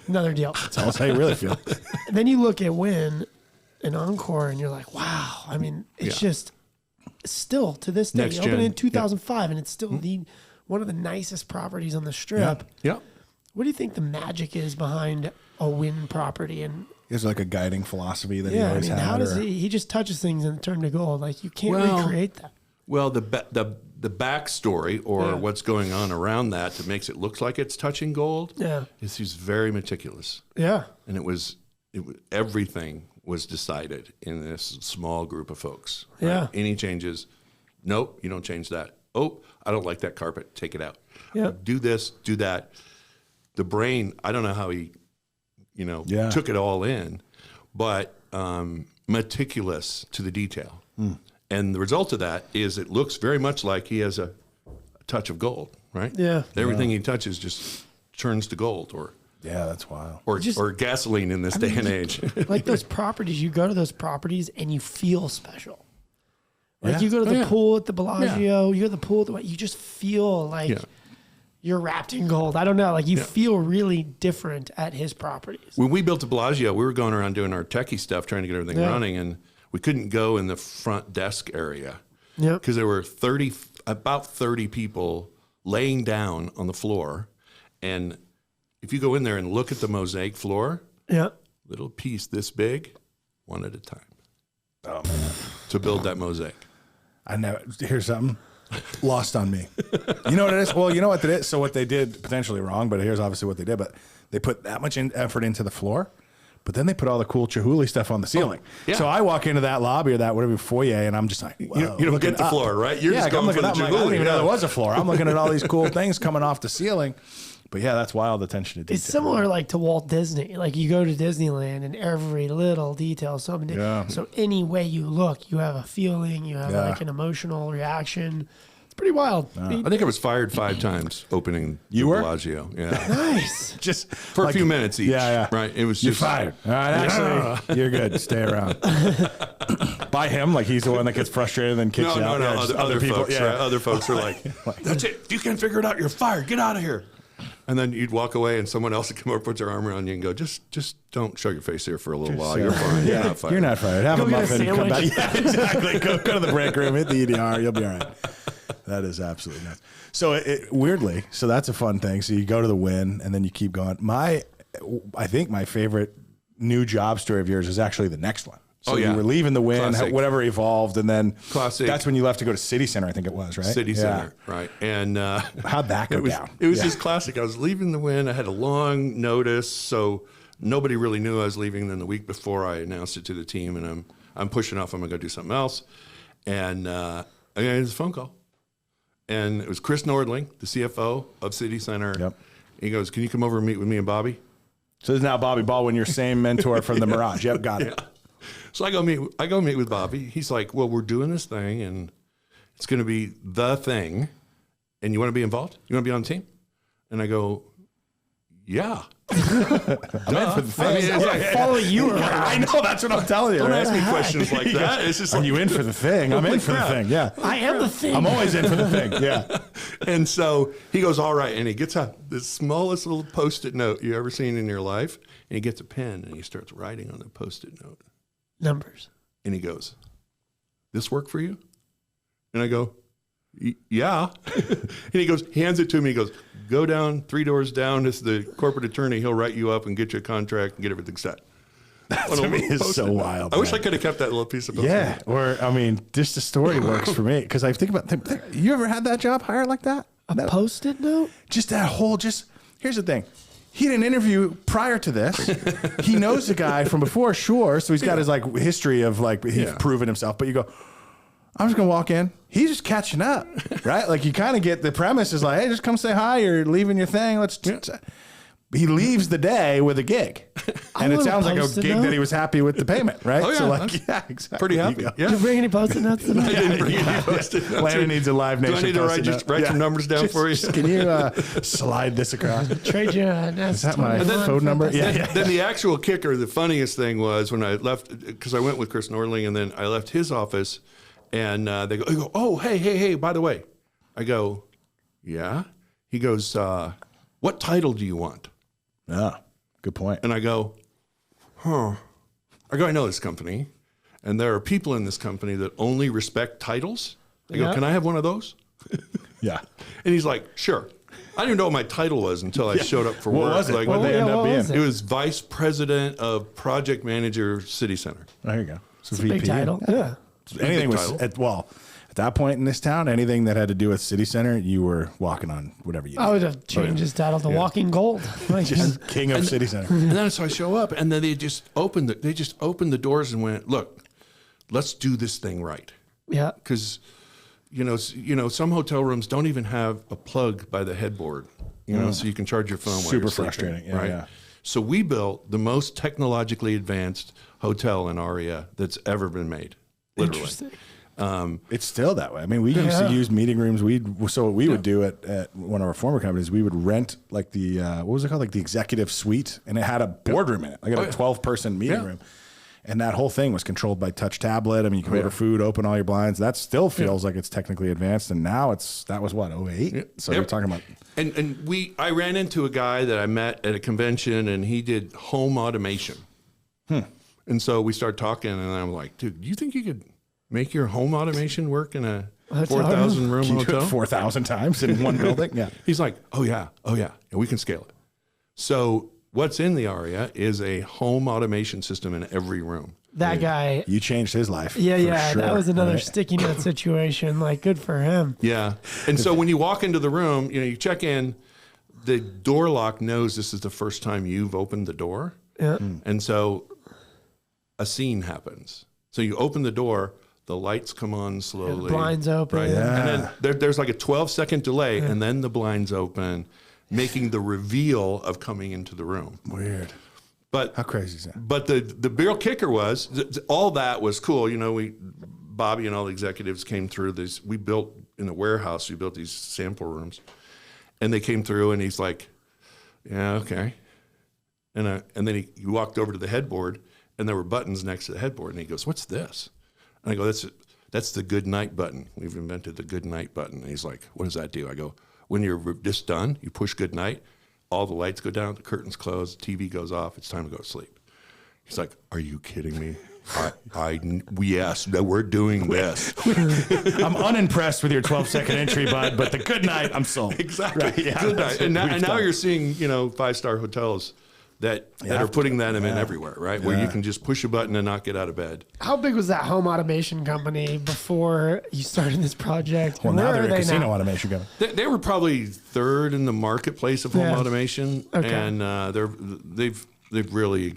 another deal. Tell us how you really feel. And then you look at Wynn and Encore, and you're like, wow. I mean, it's just still to this day. Next You opened gen. in 2005, and it's still one of the nicest properties on the strip. Yeah. What do you think the magic is behind a Wynn property? And Is like a guiding philosophy that he yeah, I always mean, had. how does or- he just touches things and turn to gold? Like you can't Well, recreate that. Well, the the backstory or what's going on around that makes it look like it's touching gold. Yeah. is he's very meticulous, Yeah. and everything was decided in this small group of folks. Right? Yeah. Any changes? Nope, you don't change that. Oh, I don't like that carpet. Take it out. Yeah. Do this, do that. The brain, I don't know how he, took it all in, but meticulous to the detail. And the result of that is it looks very much like he has a touch of gold, right? Yeah. Everything he touches just turns to gold or Yeah, that's wild. or gasoline in this day and age. Like those properties, you go to those properties and you feel special. Like Yeah. you go to the yeah. pool at the Bellagio, you go to the pool at the, you just feel like Yeah. you're wrapped in gold. I don't know. Like you feel really different at his properties. When we built the Bellagio, we were going around doing our techie stuff, trying to get everything Yeah. running, and we couldn't go in the front desk area Yeah. because there were about 30 people laying down on the floor. And if you go in there and look at the mosaic floor, Yeah. little piece this big, one at a time. Oh, man. To build that mosaic. I never, here's something lost on me. You know what it is? Well, you know what it is? So what they did, potentially wrong, but here's obviously what they did, but they put that much effort into the floor, but then they put all the cool Chihuly stuff on the ceiling. yeah. So I walk into that lobby or that whatever foyer, and I'm just like, whoa, You don't looking get the up. floor, right? You're just I'm going looking for the up. I'm like, I didn't Chihuly. even know there was a floor. I'm looking at all these cool things coming off the ceiling. But yeah, that's wild attention to detail. It's similar like to Walt Disney. Like you go to Disneyland and every little detail is something. Yeah. So any way you look, you have a feeling, you have like an emotional reaction. It's pretty wild. I think I was fired 5 times opening You the were? Bellagio. Yeah. Nice. Just For a few minutes each. Yeah, yeah. Right. It was You're just fired. All right, actually, you're good. Stay around. By him, like he's the one that gets frustrated and then kicks you out. No. Yeah, just Other people. folks, Yeah. right? Other folks are like, "That's it. If you can't figure it out, you're fired. Get out of here." And then you'd walk away, and someone else would come over, put their arm around you, and go, "Just don't show your face here for a little while. You're fine. You're not fired." You're not fired. Have Go a get a muffin. Come back. sandwich. Yeah, exactly. Go to the break room. Hit the EDR. You'll be all right. That is absolutely nuts. So weirdly, so that's a fun thing. So you go to the Wynn, and then you keep going. I think my favorite new job story of yours is actually the next one. So you were leaving the Wynn, Classic. whatever evolved, and then Classic. that's when you left to go to City Center, I think it was, right? City Yeah. Center, right? And How'd that go down? It was Yeah. just classic. I was leaving the Wynn. I had a long notice, so nobody really knew I was leaving. Then the week before, I announced it to the team, and I'm pushing off. I'm gonna go do something else. And I got a phone call, and it was Chris Nordling, the CFO of City Center. Yep. He goes, "Can you come over and meet with me and Bobby?" So this is now Bobby Baldwin, your same mentor from the Mirage. Yep, got it. So I go meet with Bobby. He's like, "Well, we're doing this thing, and it's going to be the thing, and you want to be involved? You want to be on the team?" And I go, "Yeah." I'm in for the thing. I mean, it's like, Follow you around. I know, that's what I'm telling you. don't right? ask me questions like that. It's just Are like, you in for the thing? I'm in for the crap. thing. Yeah. I am the thing. I'm always in for the thing. Yeah. and so he goes, "All right," and he gets out the smallest little Post-it note you ever seen in your life, and he gets a pen and he starts writing on the Post-it note, Numbers. and he goes, "This work for you?" And I go, "Yeah." And he goes, he hands it to me. He goes, "Go down 3 doors down. This is the corporate attorney. He'll write you up and get you a contract and get everything set." To me is so wild. I wish I man. could have kept that little piece of Post-it Yeah. note. Or, I mean, just the story works for me. Because I think about, you ever had that job hired like that? A Post-it note? Just that whole, here's the thing. He did an interview prior to this. He knows the guy from before, sure. So he's got his like history of like, he's proven himself. But you go, I'm just going to walk in. He's just catching up, right? Like you kind of get the premise is like, hey, just come say hi. You're leaving your thing. He leaves the day with a gig. And it want a sounds like a Post-it gig note. that he was happy with the payment, right? Oh, yeah. So I'm like, yeah, exactly. Pretty There you happy. go. Yeah. Did you bring any Post-it notes I tonight? didn't bring any Post-it notes. Landon needs a Live Do Nation. I need to Post-it write note. some numbers down for you? Can you slide this across? Trade you an Is that my S21 phone for number? the- Yeah. Then the actual kicker, the funniest thing was when I left, because I went with Chris Nordling, and then I left his office, and they go, "Oh, hey, by the way." I go, "Yeah." He goes, "What title do you want?" Yeah. Good point. And I go, "Huh." I go, "I know this company, and there are people in this company that only respect titles." I go, Yeah. "Can I have one of those?" Yeah. And he's like, "Sure." I didn't even know what my title was until I showed up for What work. was it? Like, What did they end up what being? was it was Vice President of Project Manager City Center. There you go. So It's a big title. Yeah. Anything Big was title. at the that point in this town, anything that had to do with city center, you were walking on whatever you I did. would have changed his title to Walking Gold. Like, Just king of city center. And then so I show up, and then they just opened the doors and went, look, let's do this thing right. yeah. Because, some hotel rooms don't even have a plug by the headboard, so you can charge your phone while Super you're sleeping, frustrating. Yeah, right? yeah. So we built the most technologically advanced hotel in Aria that's ever been made, literally. Interesting. It's still that way. I mean, we used to use meeting rooms. So what we would do at one of our former companies, we would rent like the, what was it called? Like the executive suite, and it had a boardroom in it. Like a 12-person meeting room. And that whole thing was controlled by touch tablet. I mean, you can order food, open all your blinds. That still feels like it's technically advanced. And now that was what, 08? Yeah. So you're talking about. And I ran into a guy that I met at a convention, and he did home automation. And so we started talking, and I'm like, dude, do you think you could make your home automation work in a 4,000 room Can you do hotel? it 4,000 times in one building? Yeah. He's like, oh yeah, we can scale it. So what's in the Aria is a home automation system in every room. That guy. You changed his life. Yeah, for yeah. sure, That was another right? sticky note situation. Like, good for him. Yeah. And so when you walk into the room, you check in, the door lock knows this is the first time you've opened the door. Yeah. And so a scene happens. So you open the door, the lights come on slowly. The blinds open. Right. Yeah. And then there's like a 12-second delay, and then the blinds open, making the reveal of coming into the room. Weird. But How crazy is that? But the real kicker was all that was cool. Bobby and all the executives came through this. We built in the warehouse. We built these sample rooms, and they came through, and he's like, "Yeah, okay." And then he walked over to the headboard, and there were buttons next to the headboard, and he goes, "What's this?" And I go, "That's the good night button. We've invented the good night button." And he's like, "What does that do?" I go, "When you're just done, you push good night. All the lights go down, the curtains close, the TV goes off. It's time to go to sleep." He's like, "Are you kidding me?" Yes, we're doing this. I'm unimpressed with your 12-second entry, bud, but the good night, I'm sold. Exactly. Right, yeah, Good that's night. what And we've now done. you're seeing, 5-star hotels that are putting them in everywhere, right? Where you can just push a button and not get out of bed. How big was that home automation company before you started this project? Well, Where now are they're a they casino now? automation company. They were probably third in the marketplace of home Yeah. automation, Okay. and they've really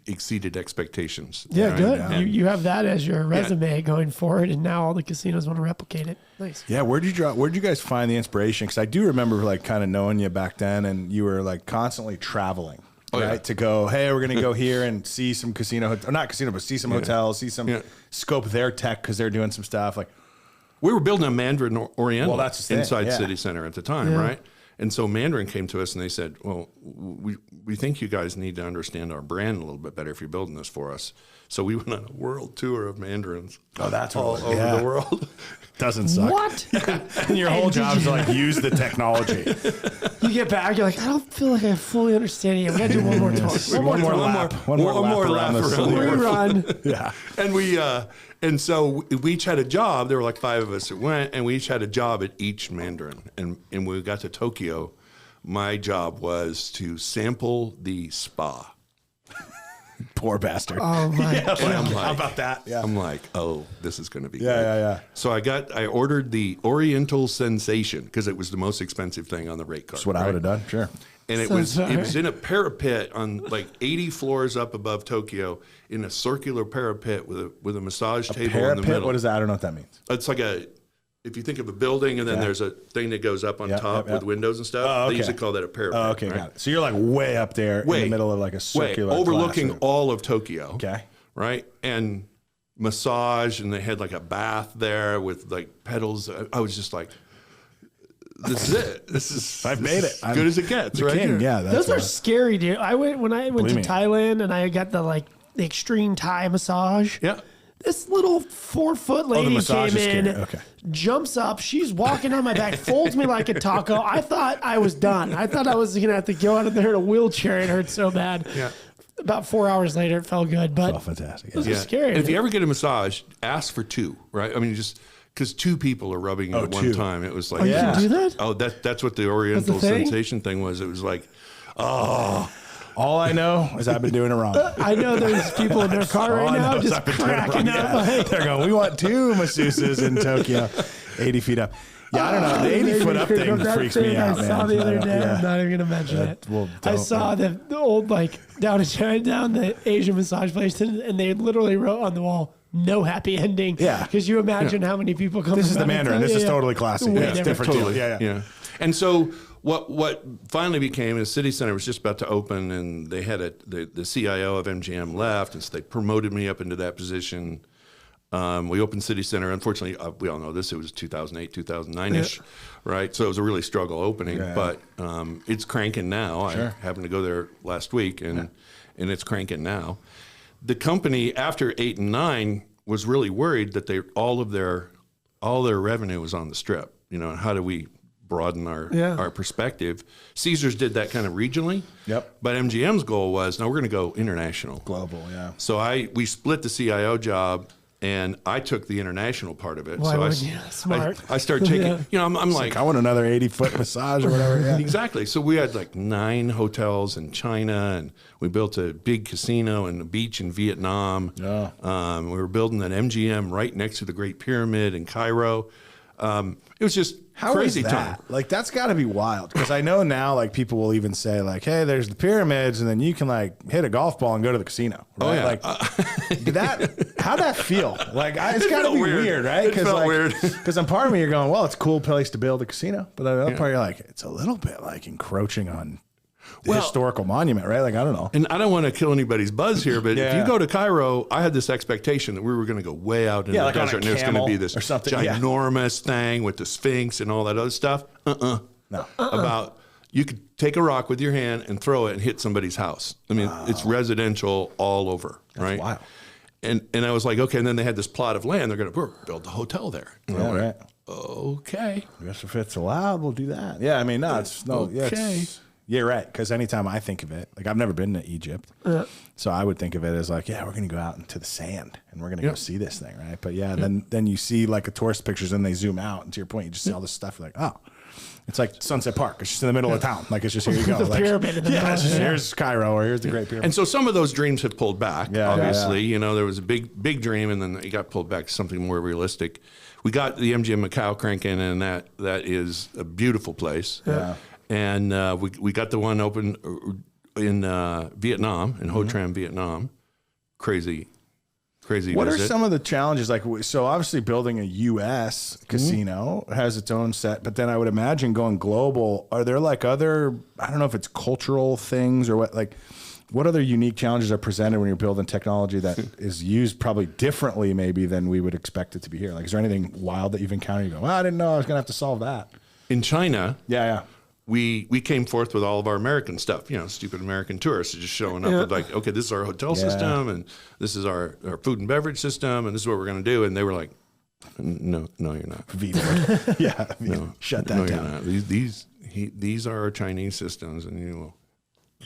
exceeded expectations. Yeah, right? good. And- You have that as your resume going forward, and now all the casinos want to replicate it. Nice. Yeah, where'd you guys find the inspiration? Because I do remember like kind of knowing you back then, and you were like constantly traveling, Oh, right? yeah. To go, hey, we're gonna go here and see some casino, or not casino, but see some hotels, see some scope their tech because they're doing some stuff. Like, We were building a Mandarin Oriental Well, that's the thing, inside yeah. City Center at the time, Yeah. right? And so Mandarin came to us and they said, "Well, we think you guys need to understand our brand a little bit better if you're building this for us." So we went on a world tour of Mandarins. Oh, that's all what- over yeah. the world. doesn't suck. What? And your whole job is to like use the technology. You get back, you're like, I don't feel like I fully understand you. We got to do one more tour. One more lap. One more lap around the circle. Rerun. Yeah. And so we each had a job. There were like 5 of us that went, and we each had a job at each Mandarin. And when we got to Tokyo, my job was to sample the spa. Poor bastard. Oh my Yeah, God. I'm how like- about that? Yeah. I'm like, oh, this is going to be good. Yeah. So I ordered the Oriental Sensation because it was the most expensive thing on the rate card. That's what I would have done. Sure. And it So was sorry. in a parapet on like 80 floors up above Tokyo in a circular parapet with a massage table in the Parapet. middle. What is that? I don't know what that means. It's like if you think of a building and then there's a thing that goes up on top with windows and stuff, Oh, okay. they usually call that a parapet. Oh, okay, right? got it. So you're like way up there in the middle of like a circular overlooking classroom. all of Tokyo. Okay. Right? And massage, and they had like a bath there with like pedals. I was just like, this is it. This is I've made it. as I'm good as it gets, the right? king. here. Yeah, that's Those are what- scary, dude. When I went to Believe me. Thailand and I got the extreme Thai massage. Yeah. This little 4-foot lady massage came is in, scary. Okay. jumps up. She's walking on my back, folds me like a taco. I thought I was done. I thought I was going to have to go out of there in a wheelchair. It hurt so bad. Yeah. About 4 hours later, it felt good. But Oh, fantastic. those Yeah. are scary. And if dude. you ever get a massage, ask for 2, right? I mean, just because 2 people are rubbing you at one 2. time, it was like, you can do that? Oh, that's what the Oriental thing? Sensation thing was. It was like, oh, All I know is I've been doing it wrong. I know there's people in their car right now just cracking up. Like, They're going, we want 2 masseuses in Tokyo, 80 feet up. Yeah, I don't know. The 80 foot up thing that freaks thing me out, I man. saw the other day. Yeah. I'm not even going to mention it. Well, I saw the old, like, down in Chinatown, the Asian massage place, and they literally wrote on the wall, no happy ending. Yeah. Because you imagine how many people come This from is the out of Mandarin. town. This is totally classy. Way Yeah, it's different. Totally. Deal. Yeah. And so what finally became is City Center was just about to open, and they had the CIO of MGM left, and so they promoted me up into that position. We opened City Center. Unfortunately, we all know this. It was 2008, 2009-ish, right? So it was a really struggle opening, but it's cranking now. I happened to go there last week, and it's cranking now. The company after 8 and 9 was really worried that all their revenue was on the Strip. You know, how do we broaden our perspective? Caesars did that kind of regionally. Yep. But MGM's goal was, no, we're going to go international. Global, yeah. So we split the CIO job, and I took the international part of it. Why so would you? Smart. I started taking, Yeah. you know, I'm like, I want another 80-foot massage or whatever. Yeah. exactly. So we had like 9 hotels in China, and we built a big casino and a beach in Vietnam. Yeah. We were building an MGM right next to the Great Pyramid in Cairo. It was just crazy time. Like, that's got to be wild. Because I know now, like, people will even say, like, hey, there's the pyramids, and then you can, like, hit a golf ball and go to the casino. Right? Oh, yeah. Like, how'd that feel? Like, it's got to felt be weird. weird, right? It felt weird. Because on part of me, you're going, well, it's a cool place to build a casino. But on the other part, you're like, it's a little bit like encroaching on the historical monument, right? Like, I don't know. And I don't want to kill anybody's buzz here, but if Yeah. you go to Cairo, I had this expectation that we were going to go way out in the like on a desert, and there's going to camel be this or something, yeah. ginormous thing with the Sphinx and all that other stuff. No. About you could take a rock with your hand and throw it and hit somebody's house. I mean, it's residential all over, right? wild. And I was like, okay. And then they had this plot of land. They're going to build a hotel there. And I'm Yeah, like, right. okay. I guess if it's allowed, we'll do that. Yeah, I mean, no, it's no. Yeah, Okay. yeah, right. Because anytime I think of it, like, I've never been to Egypt, so I would think of it as like, yeah, we're gonna go out into the sand and we're gonna go see this thing, right? But yeah, then you see like a tourist pictures and they zoom out, and to your point, you just see all this stuff. You're like, oh, it's like Sunset Park. It's just in the middle of town. Like, it's just here you go. The Like, pyramid in the yeah, middle. it's just, here's Cairo or here's the Great Pyramid. And so some of those dreams have pulled back. Yeah, obviously, you know, there was a big dream, and then it got pulled back to something more realistic. We got the MGM Macau cranking, and that is a beautiful place. Yeah. And we got the one open in Vietnam, in Ho Tran, Vietnam. Crazy What are visit. some of the challenges? Like, so obviously building a U.S. casino has its own set, but then I would imagine going global. Are there like other, I don't know if it's cultural things or what, like what other unique challenges are presented when you're building technology that is used probably differently maybe than we would expect it to be here? Like, is there anything wild that you've encountered? You go, well, I didn't know I was going to have to solve that. In China, Yeah. we came forth with all of our American stuff, you know, stupid American tourists just showing up with like, okay, this is our hotel system, and this is our food and beverage system, and this is what we're going to do. And they were like, no, you're not. Veto. Yeah. Shut that No, down. you're not. These are our Chinese systems, and you will.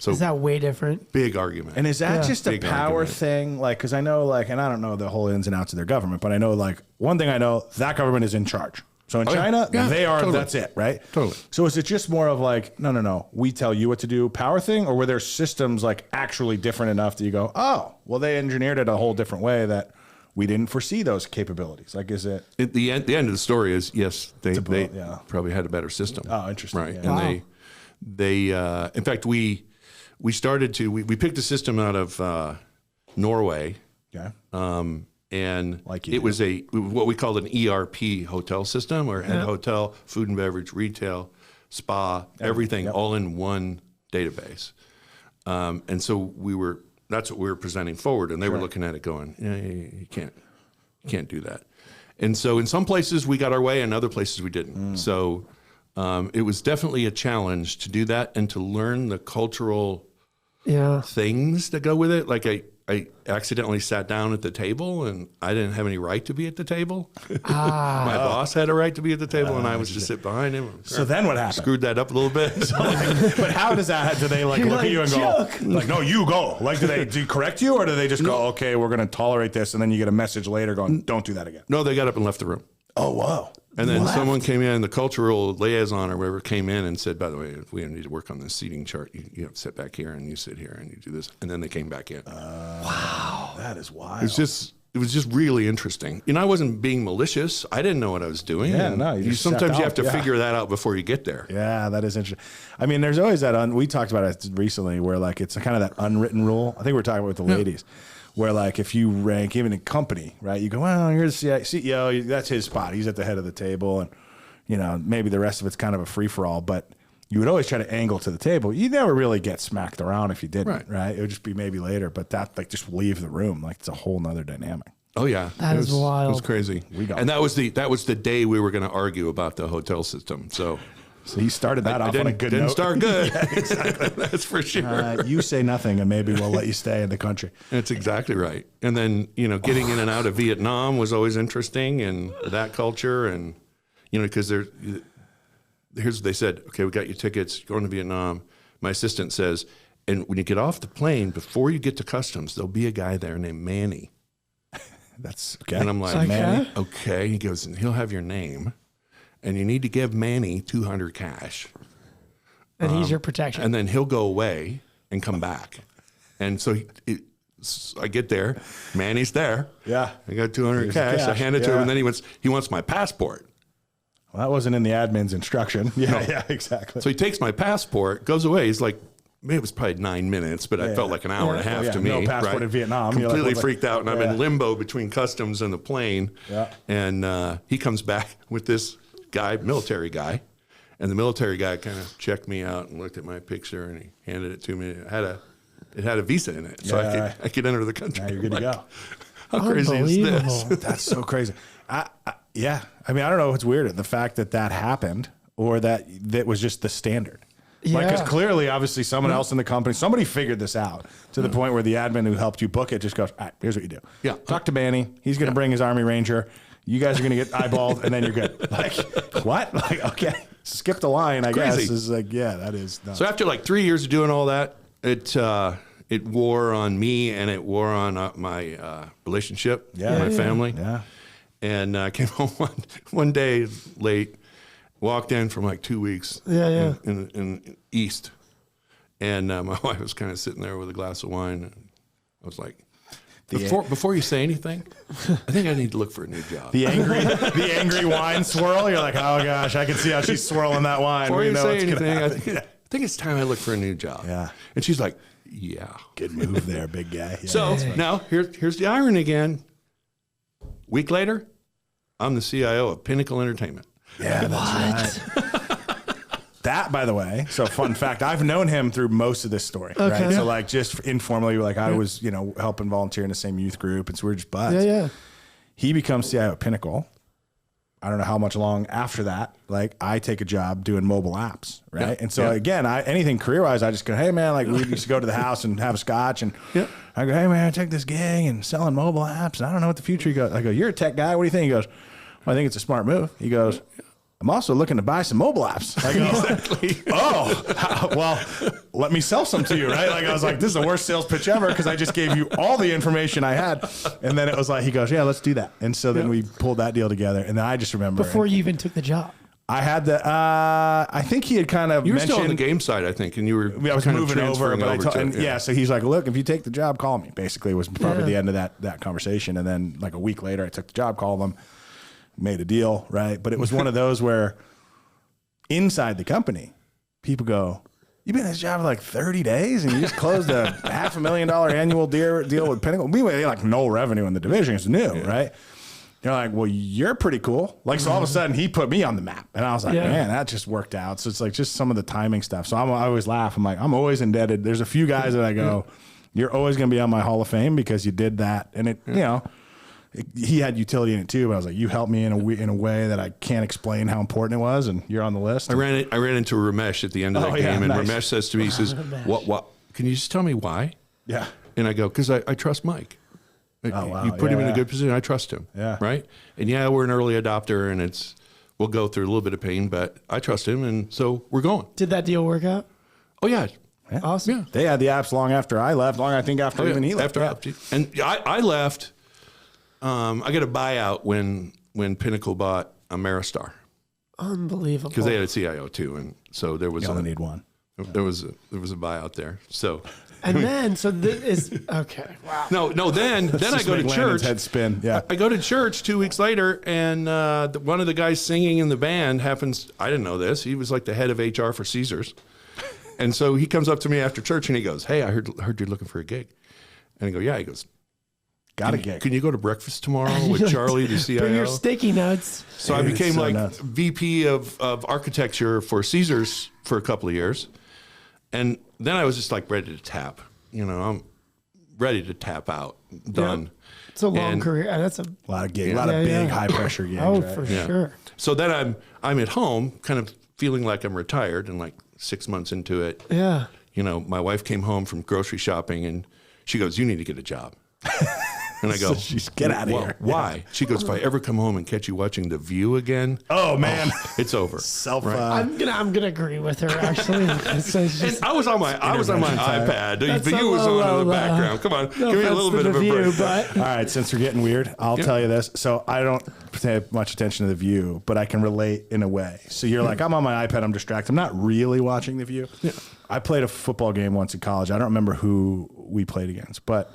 So Is that way different? big argument. And is that just a Big power argument. thing? Like, because I know, like, and I don't know the whole ins and outs of their government, but I know, like, one thing I know, that government is in charge. So in China, Yeah, they are, totally. that's it, right? Totally. So is it just more of like, no, we tell you what to do power thing? Or were there systems like actually different enough that you go, oh, well, they engineered it a whole different way that we didn't foresee those capabilities? Like, is it? At the end of the story is, yes, they yeah. probably had a better system. Oh, interesting. Right. Yeah. And they in fact, we started to, we picked a system out of Norway. Yeah. And Like you it do. was what we called an ERP hotel system, where it had hotel, food and beverage, retail, spa, everything all in one database. And so that's what we were presenting forward, and they were looking at it going, yeah, you can't do that. And so in some places we got our way, and other places we didn't. So it was definitely a challenge to do that and to learn the cultural things that go with it. Like I accidentally sat down at the table, and I didn't have any right to be at the table. My boss had a right to be at the table, and I was just sit behind him. So then what happened? Screwed that up a little bit. But how does that, do they like look like, at you and go, like, no, you go? Like, do they correct you, or do they just go, okay, we're going to tolerate this, and then you get a message later going, don't do that again? No, they got up and left the room. Oh, whoa. And then left. someone came in, the cultural liaison or whatever came in and said, by the way, if we need to work on this seating chart, you have to sit back here and you sit here and you do this. And then they came back in. Wow. That is wild. It was just really interesting. You know, I wasn't being malicious. I didn't know what I was doing. Yeah, and no, you just stepped sometimes you have out. to Yeah. figure that out before you get there. Yeah, that is interesting. I mean, there's always that, we talked about it recently where like it's kind of that unwritten rule. I think we were talking about with the ladies where like if you rank even in company, right, you go, well, here's the CEO, that's his spot. He's at the head of the table. And, you know, maybe the rest of it's kind of a free for all, but you would always try to angle to the table. You never really get smacked around if you didn't, right? It would just be maybe later, but that like just leave the room. Like it's a whole nother dynamic. Oh yeah, That is wild. It was crazy. And that was the day we were going to argue about the hotel system. So he started that off on a good didn't note. start good. Yeah, exactly. That's for sure. You say nothing and maybe we'll let you stay in the country. That's exactly right. And then, you know, getting in and out of Vietnam was always interesting, and that culture, and, you know, because here's what they said, okay, we got your tickets, you're going to Vietnam. My assistant says, and when you get off the plane, before you get to customs, there'll be a guy there named Manny. That's okay. And I'm like, Okay. Manny? Okay. He goes, and he'll have your name, and you need to give Manny 200 cash. And he's your protection. And then he'll go away and come back. And so I get there, Manny's there. Yeah. I got 200 Here's the cash. I cash. hand it to him, Yeah. and then he wants my passport. Well, that wasn't in the admin's instruction. Yeah, exactly. So he takes my passport, goes away. He's like, maybe it was probably 9 minutes, but I felt like an hour and a half to me. No passport right? in Vietnam. You're Completely like, freaked out, and I'm yeah. in limbo between customs and the plane. Yeah. And he comes back with this guy, military guy, and the military guy kind of checked me out and looked at my picture, and he handed it to me. It had a visa in it, so I could enter the country. Now you're good to go. How crazy is this? Unbelievable. That's so crazy. Yeah. I mean, I don't know what's weirder, the fact that happened or that was just the standard. Like, because Yeah. clearly, obviously, someone else in the company, somebody figured this out to the point where the admin who helped you book it just goes, all right, here's what you do. Yeah. Talk to Manny. He's going to bring his Army Ranger. You guys are going to get eyeballed, and then you're good. Like, what? Like, okay. Skip the line, I guess. Crazy. Is like, yeah, that is nuts. So after like 3 years of doing all that, it wore on me, and it wore on my relationship, with my family. Yeah. And I came home one day late, walked in from like 2 weeks in East. And my wife was kind of sitting there with a glass of wine. And I was like, before you say anything, I think I need to look for a new job. The angry wine swirl. You're like, oh gosh, I can see how she's swirling that wine. Before We you know say what's gonna anything, I happen. think it's time I look for a new job. Yeah. And she's like, yeah. Good move there, big guy. Yeah, So now here's the irony again. Week later, I'm the CIO of Pinnacle Entertainment. yeah, that's right. That, by the way, so fun fact, I've known him through most of this story. Okay. Right? So like just informally, like I was, helping volunteer in the same youth group, and so we're just buds. Yeah. He becomes CIO at Pinnacle. I don't know how much long after that, like I take a job doing mobile apps, right? Yeah. And so Yeah. again, anything career-wise, I just go, hey man, like we used to go to the house and have a scotch, and I go, hey man, I take this gig and selling mobile apps, and I don't know what the future. I go, you're a tech guy. What do you think? He goes, well, I think it's a smart move. He goes, I'm also looking to buy some mobile apps. I go, well, let me sell some to you, right? Like I was like, this is the worst sales pitch ever because I just gave you all the information I had, and then it was like, he goes, yeah, let's do that. And so then we pulled that deal together, and then I just remember Before you even took the job. I had the. I think he had kind of You were mentioned. still on the game side, I think, and you were I was kind of moving over, transferring but I told, to- and yeah. So he's like, look, if you take the job, call me. Basically, was probably the end of that conversation. And then like a week later, I took the job, called them, made a deal, right? But it was one of those where inside the company, people go, you've been in this job for like 30 days and you just closed a $500,000 annual deal with Pinnacle. We had like no revenue in the division. It's new, right? They're like, well, you're pretty cool. Like, so all of a sudden he put me on the map, and I was like, man, that just worked out. So it's like just some of the timing stuff. So I always laugh. I'm like, I'm always indebted. There's a few guys that I go, you're always going to be on my Hall of Fame because you did that. And it, he had utility in it too, but I was like, you helped me in a way that I can't explain how important it was, and you're on the list. I ran into Ramesh at the end of that game, and nice. Ramesh says to me, he says, what, can you just tell me why? Yeah. And I go, because I trust Mike. wow. You put him in a Yeah. good position. I trust him. Yeah. Right. And we're an early adopter, and we'll go through a little bit of pain, but I trust him, and so we're going. Did that deal work out? Oh yeah. Awesome. Yeah. They had the apps long after I left, I think after even he left. After and I left. I got a buyout when Pinnacle bought Ameristar Unbelievable. because they had a CIO too, and so there was You only need one. there was a buyout there. So And then, so this is, okay, wow. no. Then I Just go to make Landon's church. head spin. Yeah. I go to church 2 weeks later, and one of the guys singing in the band happens. I didn't know this. He was like the head of HR for Caesars, and so he comes up to me after church and he goes, "Hey, I heard you're looking for a gig." And I go, "Yeah." He goes, Got a gig. "Can you go to breakfast tomorrow with Charlie, the CIO?" Bring your sticky notes. So I Dude, became it's so like nuts. VP of architecture for Caesars for a couple of years, and then I was just like ready to tap. I'm ready to tap out. Done. It's a long And- career. That's a, A lot of gigs. A lot Yeah, of big, yeah. high pressure gigs. oh, right? for Yeah. sure. So then I'm at home, kind of feeling like I'm retired, and like 6 months into it, Yeah. my wife came home from grocery shopping, and she goes, "You need to get a job." And I go, So she's, "Get outta "Well, here." Why?" She goes, "If I ever come home and catch you watching The View again, Oh, man. it's over." Self. I'm gonna agree with her actually. So it's just- And I was on my Intervention time. iPad. The That's View a was on in the low, background. Come on, no give me a offense little to bit The of a View, break. but All right, since we're getting weird, I'll tell you this. So I don't pay much attention to The View, but I can relate in a way. So you're like, I'm on my iPad, I'm distracted. I'm not really watching The View. Yeah. I played a football game once in college. I don't remember who we played against, but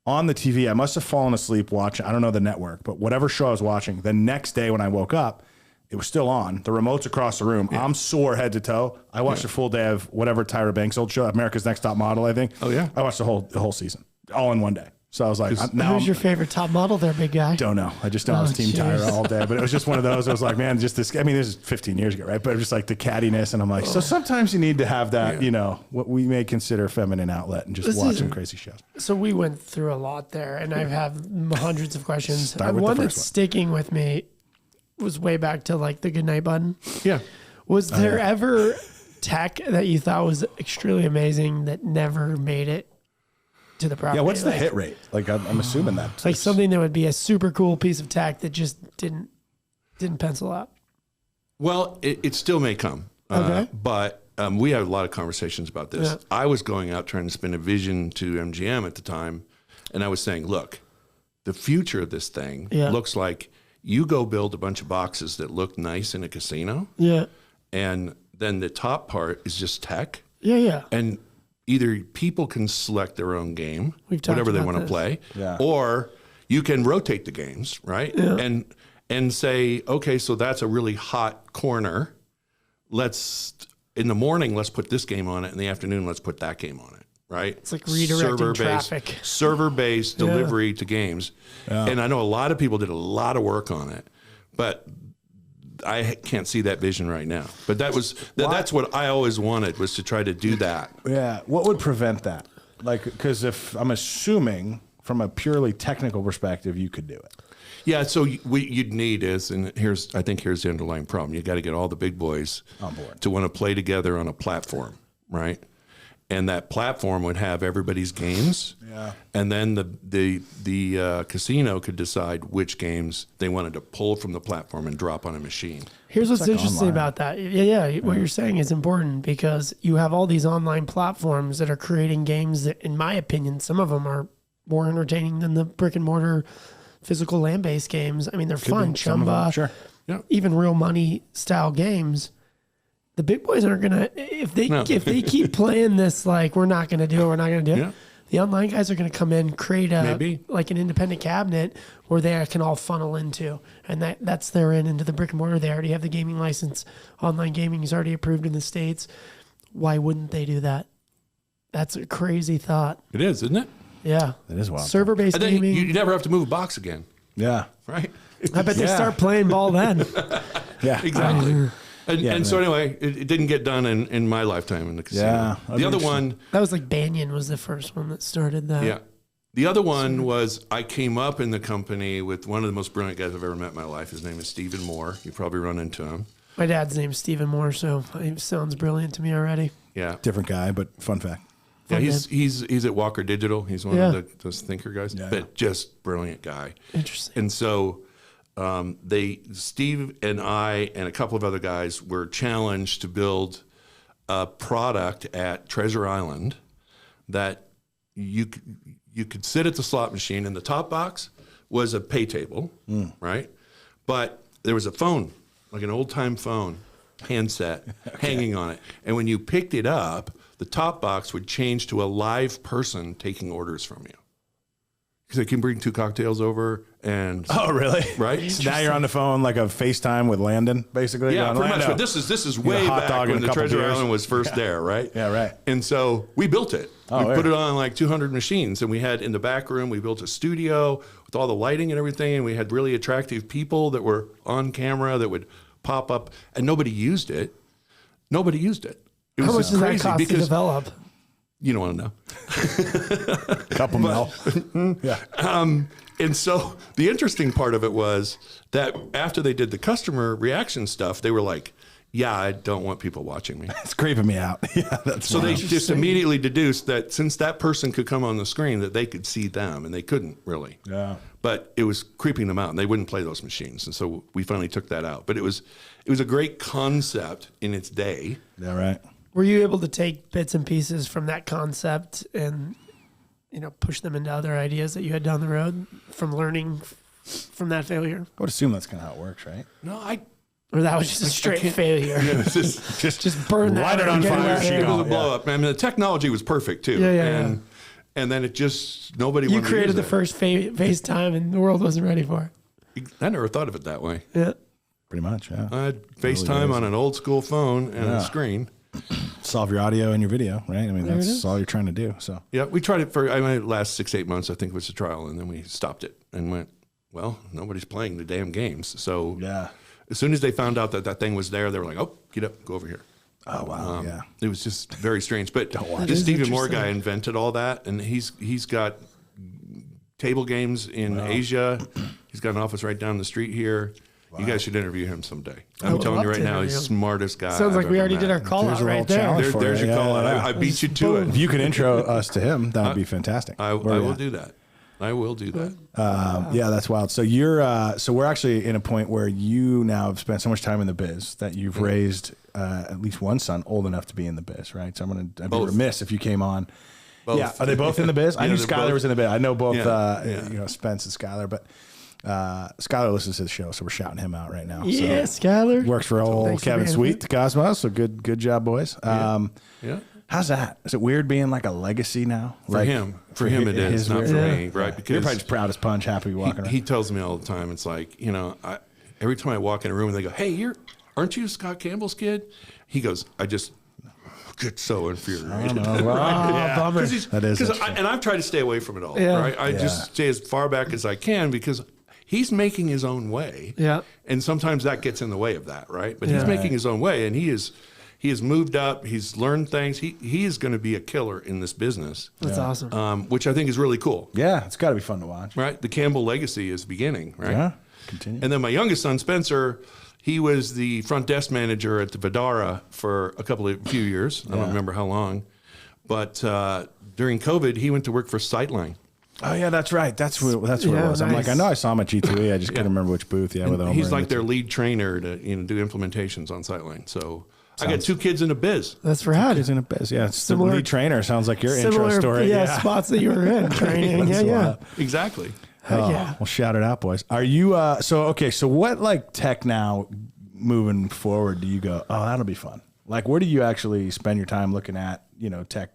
on the TV, I must have fallen asleep watching, I don't know the network, but whatever show I was watching, the next day when I woke up, it was still on. The remote's across the room. I'm sore head to toe. I watched a full day of whatever Tyra Banks' old show, America's Next Top Model, I think. Oh, yeah. I watched the whole season, all in one day. So I was like, now who's your favorite top model there, big guy? don't know. I just know I was Team jeez. Tyra all day, but it was just one of those. I was like, man, just this. I mean, this is 15 years ago, right? But it was just like the cattiness, and I'm like, so sometimes you need to have that, what we may consider feminine outlet, and just This watch is- some crazy shows. So we went through a lot there, and I have hundreds of questions. Start with the One first that's one. sticking with me was way back to like the goodnight button. Yeah. Was there ever tech that you thought was extremely amazing that never made it to the property? Yeah, what's the Like- hit rate? Like, I'm assuming that. Like something that would be a super cool piece of tech that just didn't pencil out. Well, it still may come. Okay. But we had a lot of conversations about this. Yeah. I was going out trying to spin a vision to MGM at the time, and I was saying, look, the future of this thing Yeah. looks like you go build a bunch of boxes that look nice in a casino, Yeah. and then the top part is just tech. Yeah. Yeah. And either people can select their own game, We've talked whatever they about want to this. play, Yeah. or you can rotate the games, right? And say, okay, so that's a really hot corner. In the morning, let's put this game on it. In the afternoon, let's put that game on it, right? It's like redirecting traffic. Server-based delivery to games. And I know a lot of people did a lot of work on it, but I can't see that vision right now. But that's what I always wanted, was to try to do that. Yeah. What would prevent that? Like, because if I'm assuming from a purely technical perspective, you could do it. Yeah, so you'd need is, and I think here's the underlying problem. You got to get all the big boys On board. to want to play together on a platform, right? And that platform would have everybody's games. Yeah. And then the casino could decide which games they wanted to pull from the platform and drop on a machine. Here's what's like interesting online. about that. Yeah, what you're saying is important because you have all these online platforms that are creating games that, in my opinion, some of them are more entertaining than the brick and mortar physical land-based games. I mean, they're fun, Some of them, Chumba, sure. even real money style games. The big boys aren't gonna if they keep playing this like we're not gonna do it, we're not gonna do it. Yeah. The online guys are gonna come in, create Maybe. like an independent cabinet where they can all funnel into, and that's their in into the brick and mortar. They already have the gaming license. Online gaming is already approved in the States. Why wouldn't they do that? That's a crazy thought. It is, isn't it? Yeah, It is wild. server-based And then gaming. you never have to move a box again, Yeah. right? I bet they Yeah. start playing ball then. Yeah. Exactly. And, Yeah, and so anyway, it didn't get done in my lifetime in the casino. Yeah, that'd The be other interesting. one, That was like Banyan was the first one that started that. yeah. The other one was I came up in the company with one of the most brilliant guys I've ever met in my life. His name is Stephen Moore. You probably run into him. My dad's name's Stephen Moore, so it sounds brilliant to me already. Yeah. Different guy, but fun fact. Yeah, Fun he's at Walker Digital. He's one Yeah. of those thinker guys, Yeah. but just brilliant guy. Interesting. And so Steve and I and a couple of other guys were challenged to build a product at Treasure Island that you could sit at the slot machine, and the top box was a pay table, right? But there was a phone, like an old time phone handset hanging on it. And when you picked it up, the top box would change to a live person taking orders from you. Because they can bring 2 cocktails over and Oh, really? right. So now you're on the phone like a FaceTime with Landon, basically. Yeah, Going, pretty much. "Lando, But this is get a way hot back dog when and a the couple Treasure beers." Island was first there, right? Yeah, right. And so we built it. Oh, we yeah. put it on like 200 machines, and we had in the back room, we built a studio with all the lighting and everything, and we had really attractive people that were on camera that would pop up, and nobody used it. Nobody used it. It was How much just does that crazy cost to because develop? you don't want to know. Couple mil. Yeah. And so the interesting part of it was that after they did the customer reaction stuff, they were like, yeah, I don't want people watching me. It's creeping me out. Yeah, that's So they wild. just immediately deduced that since that person could come on the screen, that they could see them, and they couldn't really. Yeah. But it was creeping them out, and they wouldn't play those machines. And so we finally took that out. But it was a great concept in its day. Yeah, right. Were you able to take bits and pieces from that concept and, push them into other ideas that you had down the road from learning from that failure? I would assume that's kind of how it works, right? No, I Or that was just a straight failure? it's just Just burn that. Light it out on and get fire, out of she there. it was a Yeah. blow up. I mean, the technology was perfect too. Yeah, yeah, and then it just nobody. You wanted to created use the it. first FaceTime, and the world wasn't ready for it. I never thought of it that way. Yeah. Pretty much, yeah. I had FaceTime on an old school phone and Yeah. a screen. Solve your audio and your video, right? I mean, There it that's is. all you're trying to do. So Yeah, we tried it for the last 6-8 months. I think was the trial, and then we stopped it and went, well, nobody's playing the damn games. So yeah. as soon as they found out that thing was there, they were like, oh, get up, go over here. Oh wow, yeah. It was just very strange. But That this is Stephen Moore guy interesting. invented all that, and he's got table games in Asia. He's got an office right down the street here. You guys should interview him someday. I'm would telling you love right to now, he's interview the him. smartest guy. Sounds like I've we ever already did met. our call There's out a right little there. challenge. There's for your you. call. Yeah, yeah. I beat you to If it. you could intro us to him, that would be fantastic. I Where we will at? do that. I will do that. Yeah, that's wild. So so we're actually in a point where you now have spent so much time in the biz that you've raised at least one son old enough to be in the biz, right? So I'd be Both. remiss if you came on. Both. Yeah, are they both in the biz? I Yeah, knew they're Skylar both- was in the biz. I know both. Yeah. Spence and Skylar, but Skylar listens to the show, so we're shouting him out right now. Yeah, So Skylar. works for old Thanks for Kevin being Sweet, here. the Cosmos. So good job, boys. Yeah. How's that? Is it weird being like a legacy now? For him it is, his not weird- for Yeah. me, right? You're Because probably just proud as punch, happy walking around. he tells me all the time. It's like, every time I walk in a room and they go, "Hey, aren't you Scott Campbell's kid?" He goes, "I just get so infuriated." Bummer. That is interesting. And I've tried to stay away from it all. Yeah. Right? I just stay as far back as I can because he's making his own way. Yeah. And sometimes that gets in the way of that, right? But Yeah. he's making his own way, and he has moved up. He's learned things. He is going to be a killer in this business, That's awesome. which I think is really cool. Yeah, it's got to be fun to watch. Right? The Campbell legacy is beginning, right? Yeah, continue. And then my youngest son, Spencer, he was the front desk manager at the Vidara for a few years. I don't remember how long. But during COVID, he went to work for Sightline. Oh yeah, that's right. That's what it Yeah, was. I'm like, nice. I know I saw him at G2E. I just couldn't remember which booth. Yeah, with Omer He's and like the their lead trainer to do implementations on Sightline. So I got 2 kids in the biz. That's rad. He's in a biz. Yeah, it's Similar- the lead trainer. Sounds like your intro Similar, story. yeah, spots that you were in training. That's yeah. wild. Exactly. Heck Oh, yeah. well, shout it out, boys. Are you so what like tech now moving forward do you go, oh, that'll be fun? Like where do you actually spend your time looking at, tech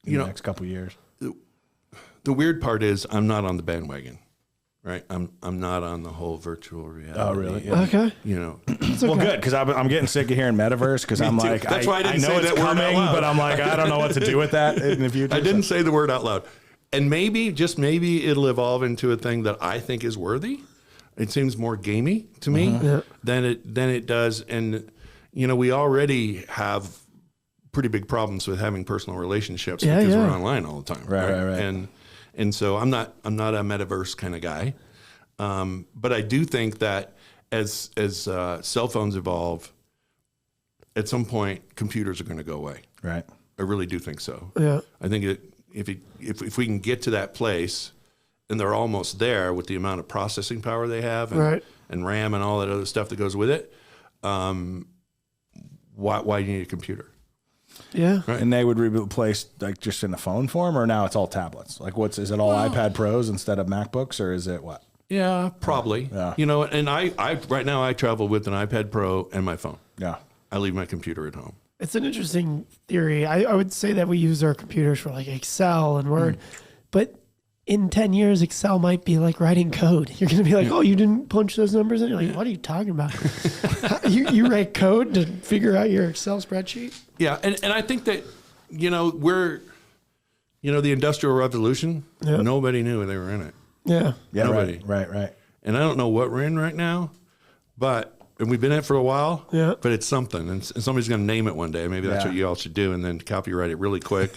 in the next couple of years? The weird part is I'm not on the bandwagon, right? I'm not on the whole virtual reality. Oh, really? Yeah. Okay. Well, good, because I'm getting sick of hearing metaverse because I'm too. like, That's why I didn't know say it's that word out coming, loud. but I'm like, I don't know what to do with that in the future. I didn't say the word out loud. And maybe, just maybe, it'll evolve into a thing that I think is worthy. It seems more gamey to me than it does. And, we already have pretty big problems with having personal relationships because we're online all the time. Right. And so I'm not a metaverse kind of guy. But I do think that as cell phones evolve, at some point, computers are going to go away. Right. I really do think so. Yeah. I think if we can get to that place, and they're almost there with the amount of processing power they have, and RAM and all that other stuff that goes with it, why do you need a computer? Yeah. Right. And they would replace like just in a phone form, or now it's all tablets? Like is it all iPad Pros instead of MacBooks, or is it what? Yeah, probably. Yeah. You know, and I right now I travel with an iPad Pro and my phone. Yeah. I leave my computer at home. It's an interesting theory. I would say that we use our computers for like Excel and Word, but in 10 years, Excel might be like writing code. You're going to be like, oh, you didn't punch those numbers in? You're like, what are you talking about? you write code to figure out your Excel spreadsheet? Yeah, and I think that, you know, the Industrial Revolution, nobody knew they were in it. Yeah. Yeah. Nobody. Right. And I don't know what we're in right now, and we've been in it for a while, but it's something. And somebody's going to name it one day. Maybe that's Yeah. what you all should do, and then copyright it really quick.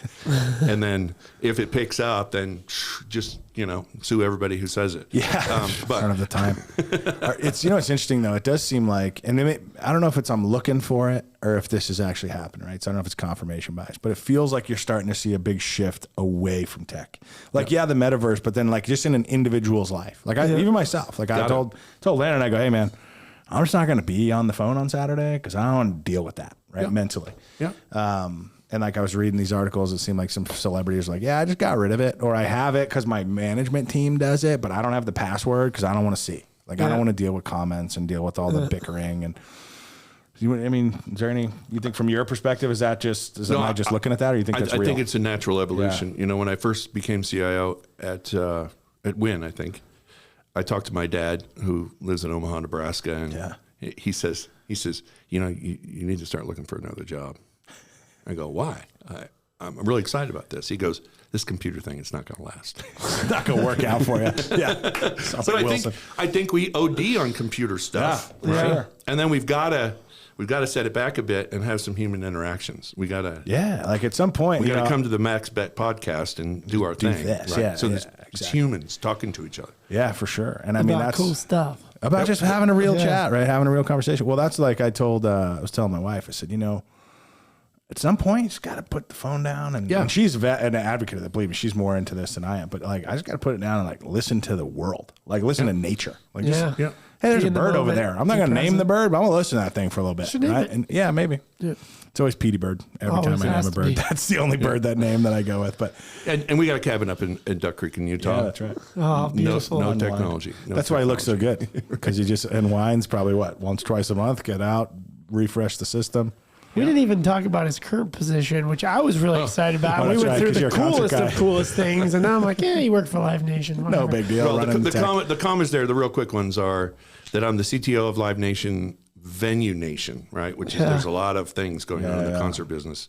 And then if it picks up, then just, sue everybody who says it. Yeah. But I don't have the time. It's, it's interesting though. It does seem like, and I don't know if it's I'm looking for it or if this is actually happening, right? So I don't know if it's confirmation bias, but it feels like you're starting to see a big shift away from tech. Like, the metaverse, but then like just in an individual's life. Like even myself, like I told Landon, I go, hey man, I'm just not going to be on the phone on Saturday because I don't want to deal with that, right? Mentally. Yeah. And like I was reading these articles, it seemed like some celebrities were like, I just got rid of it, or I have it because my management team does it, but I don't have the password because I don't want to see. Like I don't want to deal with comments and deal with all the bickering. And is there any? You think from your perspective, am I just looking at that, or you think that's real? I think it's a natural evolution. Yeah. When I first became CIO at Win, I think I talked to my dad who lives in Omaha, Nebraska, and he says, you need to start looking for another job. I go, why? I'm really excited about this. He goes, this computer thing, it's not going to last. It's not going to work out for you. Yeah. Sounds like Wilson. I think we OD on computer stuff. Yeah, right? Sure. And then we've got to set it back a bit and have some human interactions. We got to like at some point we got to come to the Max Bet podcast and do our thing. This. Right? Yeah, so it's humans talking to each other. Yeah, for sure. And that's cool stuff. About just having a real chat, right? Having a real conversation. Well, that's like I was telling my wife, I said, at some point, you just got to put the phone down. And she's an advocate of that. Believe me, she's more into this than I am. But like, I just got to put it down and like listen to the world, like listen to nature. Like, hey, there's a bird over there. I'm not going to name the bird, but I'm going to listen to that thing for a little bit. Right? And maybe. Yeah. It's always Petey Bird every time I name a bird. That's the only bird that name that I go with. But and we got a cabin up in Duck Creek in Utah. Yeah, that's right. Oh, beautiful. No technology. That's why he looks so good, because you just unwinds probably once, twice a month. Get out, refresh the system. We didn't even talk about his current position, which I was really excited about. We went through the coolest of coolest things, and now I'm like, he worked for Live Nation. Whatever. No big deal. Well, the comments there, the real quick ones are that I'm the CTO of Live Nation, Venue Nation, right? Which is there's a lot of things going on in the concert business.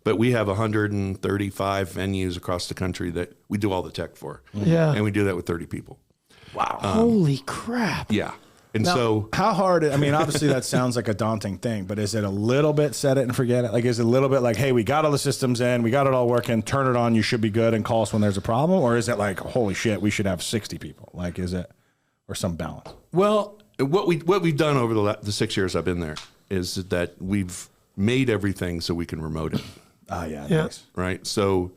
But we have 135 venues across the country that we do all the tech for. Yeah. And we do that with 30 people. Wow. Holy crap. Yeah. And now, so how hard, obviously that sounds like a daunting thing, but is it a little bit set it and forget it? Like, is it a little bit like, hey, we got all the systems in, we got it all working, turn it on, you should be good, and call us when there's a problem? Or is it like, holy shit, we should have 60 people? Like, is it, or some balance? Well, what we've done over the 6 years I've been there is that we've made everything so we can remote it. Nice. Right? So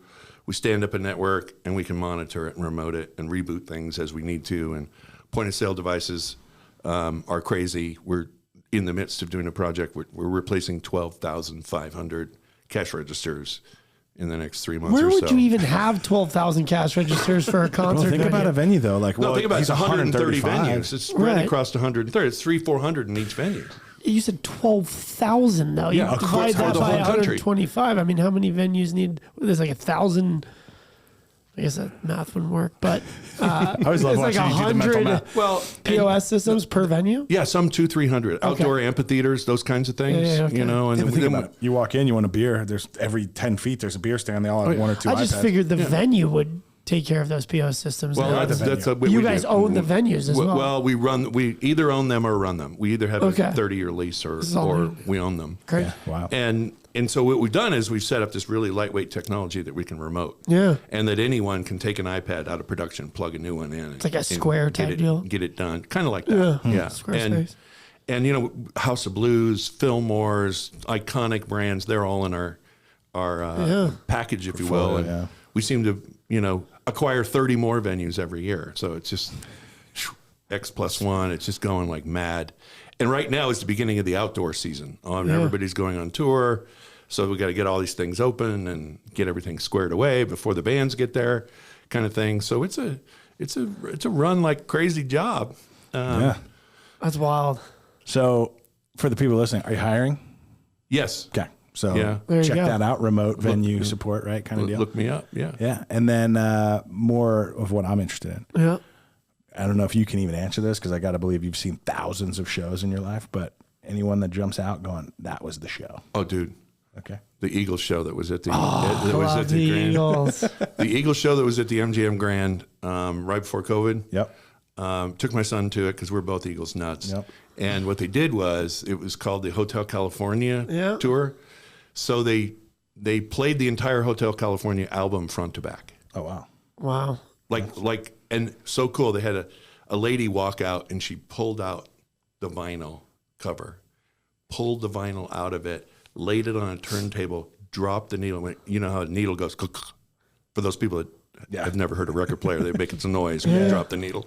we stand up a network and we can monitor it and remote it and reboot things as we need to. And point of sale devices are crazy. We're in the midst of doing a project. We're replacing 12,500 cash registers in the next 3 months. Where or would so. you even have 12,000 cash registers for a concert? Well, think about a venue though. Like, think about he's 130 135. venues. It's spread across 130. It's 300-400 in each venue. You said 12,000 though. Yeah, You divide that the by whole country. 125. I mean, how many venues need? There's like 1,000. I guess that math wouldn't work, but I always love it's like watching you do the mental 100 math. Well, POS systems per venue. Yeah, some 200-300 outdoor amphitheaters, those kinds of things. Yeah, okay. And Yeah, but think then about it. You walk in, you want a beer. There's every 10 feet, there's a beer stand. They all have one or two I just iPads. figured the venue would take care of those POS systems. Well, now. that's venue. what You we guys do. own the venues as well. Well, we either own them or run them. We either have a 30-year lease or we own them. Great. Wow. And so what we've done is we've set up this really lightweight technology that we can remote. Yeah. And that anyone can take an iPad out of production, plug a new one in. It's like a Square type deal. Get it done. Kind of like that. Yeah. Squarespace. And House of Blues, Fillmore's, iconic brands, they're all in our package, if you will. And we seem to, acquire 30 more venues every year. So it's just X+1. It's just going like mad. And right now is the beginning of the outdoor season. Everybody's going on tour. So we got to get all these things open and get everything squared away before the bands get there, kind of thing. So it's it's a run like crazy job. Yeah. That's wild. So for the people listening, are you hiring? Yes. Okay. So Yeah. There you check go. that out. Remote venue support, right? Kind of deal. Look me up. Yeah. Yeah. And then more of what I'm interested in. Yeah. I don't know if you can even answer this because I got to believe you've seen thousands of shows in your life, but anyone that jumps out going, that was the show. Oh, dude. Okay. The Eagles show that was at the Love the Grand. Eagles. The Eagles show that was at the MGM Grand right before COVID. Yep. Took my son to it because we're both Eagles nuts. Yep. And what they did was it was called the Hotel California Yeah. tour. So they played the entire Hotel California album front to back. Oh, wow. Wow. Like and so cool. They had a lady walk out and she pulled out the vinyl cover, pulled the vinyl out of it, laid it on a turntable, dropped the needle. Went, you know how a needle goes. For those people that have never heard a record player, they're making some noise when you drop the needle.